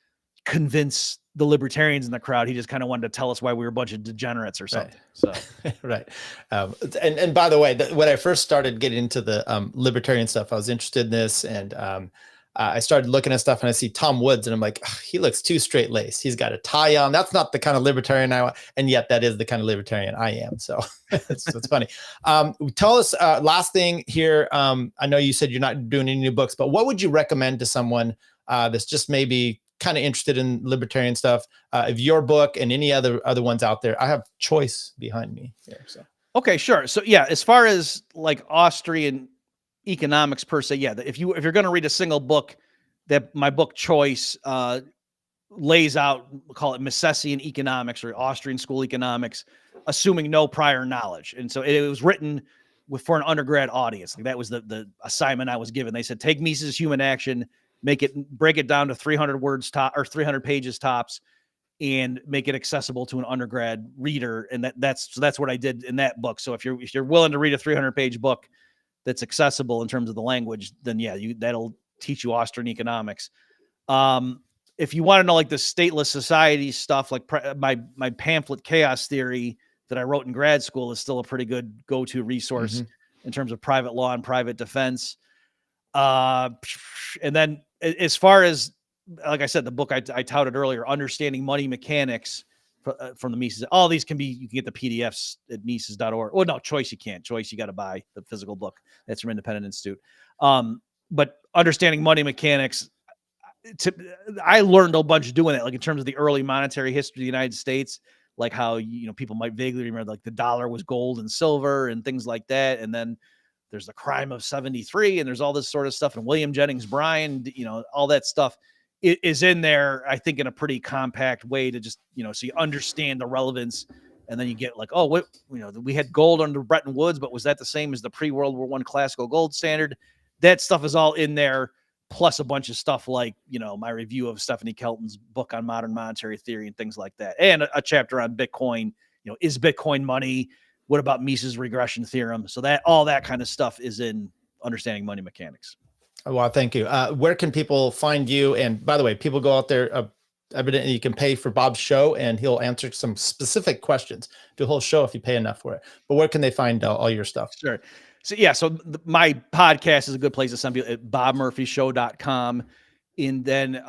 convince the libertarians in the crowd. He just kind of wanted to tell us why we were a bunch of degenerates or something.
Right. So right. And by the way, when I first started getting into the libertarian stuff, I was interested in this, and I started looking at stuff, and I see Tom Woods, and I'm like, he looks too straight laced. He's got a tie on. That's not the kind of libertarian I want, and yet that is the kind of libertarian I am. So it's funny. Tell us, last thing here. I know you said you're not doing any new books, but what would you recommend to someone that's just maybe kind of interested in libertarian stuff, of your book and any other ones out there? I have Choice behind me here. So
okay, sure. So as far as like Austrian economics per se, if you're going to read a single book, that my book Choice lays out, we'll call it Misesian economics or Austrian school economics, assuming no prior knowledge. And so it was written for an undergrad audience. Like, that was the assignment I was given. They said, take Mises' Human Action, break it down to 300 words top, or 300 pages tops, and make it accessible to an undergrad reader. And that's what I did in that book. So if you're willing to read a 300-page book that's accessible in terms of the language, then that'll teach you Austrian economics. If you want to know like the stateless society stuff, like my pamphlet Chaos Theory that I wrote in grad school is still a pretty good go-to resource in terms of private law and private defense. And then as far as, like I said, the book I touted earlier, Understanding Money Mechanics from the Mises, all these you can get the PDFs at Mises.org. Oh no, Choice you can't. Choice you got to buy the physical book. That's from Independent Institute. But Understanding Money Mechanics, I learned a bunch doing that, like in terms of the early monetary history of the United States, like how people might vaguely remember like the dollar was gold and silver and things like that, and then there's the crime of 73, and there's all this sort of stuff, and William Jennings Bryan, all that stuff is in there, I think, in a pretty compact way to just, so you understand the relevance. And then you get like, oh, what, we had gold under Bretton Woods, but was that the same as the pre-World War I classical gold standard? That stuff is all in there, plus a bunch of stuff like, my review of Stephanie Kelton's book on modern monetary theory and things like that. And a chapter on Bitcoin, is Bitcoin money? What about Mises regression theorem? So all that kind of stuff is in understanding money mechanics.
Well, thank you. Where can people find you? And by the way, people go out there. Evidently, you can pay for Bob's show, and he'll answer some specific questions. Do a whole show if you pay enough for it. But where can they find all your stuff?
Sure. So yeah, so my podcast is a good place to send people at bobmurphyshow.com. And then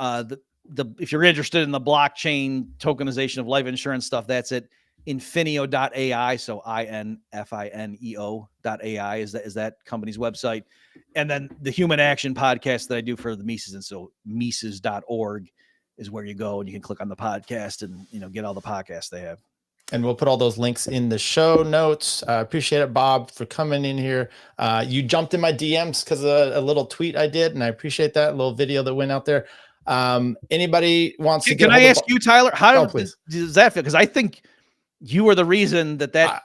if you're interested in the blockchain tokenization of life insurance stuff, that's at infinio.ai. So INFINEO.ai is that company's website. And then the Human Action podcast that I do for the Mises, and so Mises.org is where you go, and you can click on the podcast and get all the podcasts they have.
And we'll put all those links in the show notes. I appreciate it, Bob, for coming in here. You jumped in my DMs because of a little tweet I did, and I appreciate that little video that went out there. Anybody wants to get?
Can I ask you, Tyler? How
does
that feel? Because I think you were the reason that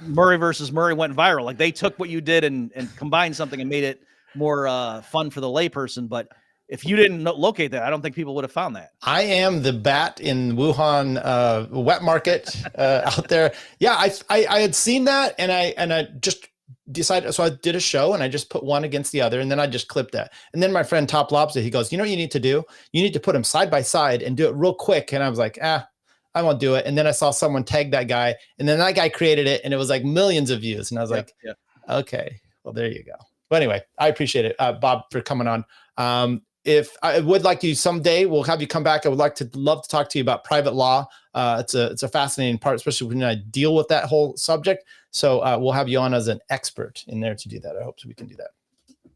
Murray versus Murray went viral. Like, they took what you did and combined something and made it more fun for the layperson. But if you didn't locate that, I don't think people would have found that.
I am the bat in Wuhan wet market out there. Yeah, I had seen that, and I just decided. So I did a show, and I just put one against the other, and then I just clipped that. And then my friend Top Lobster, he goes, "You know what you need to do? You need to put them side by side and do it real quick." And I was like, I won't do it. And then I saw someone tag that guy, and then that guy created it, and it was like millions of views. And I was okay, well, there you go. But anyway, I appreciate it, Bob, for coming on. If I would like you someday, we'll have you come back. I would love to talk to you about private law. It's a fascinating part, especially when I deal with that whole subject. So we'll have you on as an expert in there to do that. I hope we can do that.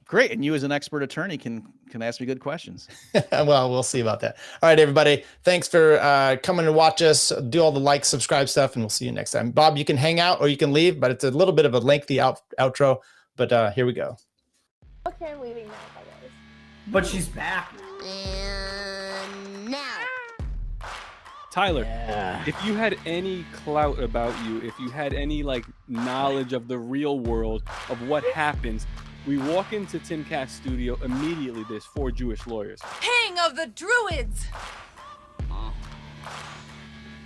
Great. And you as an expert attorney can ask me good questions.
Well, we'll see about that. All right, everybody. Thanks for coming to watch us. Do all the like, subscribe stuff, and we'll see you next time. Bob, you can hang out or you can leave, but it's a little bit of a lengthy outro. But here we go.
Okay, I'm leaving now, guys.
But she's back.
And now.
Tyler, if you had any clout about you, if you had any knowledge of the real world of what happens, we walk into Timcast's studio, immediately there's 4 Jewish lawyers.
King of the Druids!
Oh,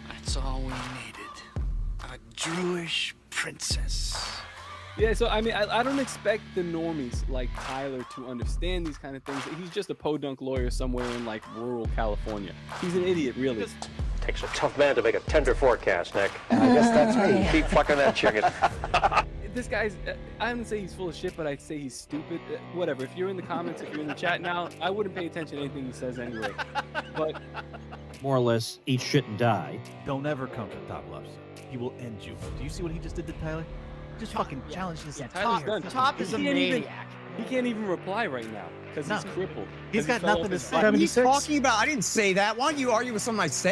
that's all we needed. A Jewish princess.
Yeah, so I mean, I don't expect the normies like Tyler to understand these kind of things. He's just a podunk lawyer somewhere in rural California. He's an idiot, really.
Takes a tough man to make a tender forecast, Nick. I guess that's me. Keep fucking that chicken.
This guy's, I wouldn't say he's full of shit, but I'd say he's stupid. Whatever. If you're in the comments, if you're in the chat now, I wouldn't pay attention to anything he says anyway. But
more or less, eat shit and die.
Don't ever come to Top Lobster. He will end you. Do you see what he just did to Tyler? Just fucking challenge this
Tyler's done.
Top is a maniac.
He can't even reply right now because he's crippled.
He's got nothing to say.
What are you talking about? I didn't say that. Why don't you argue with something I said?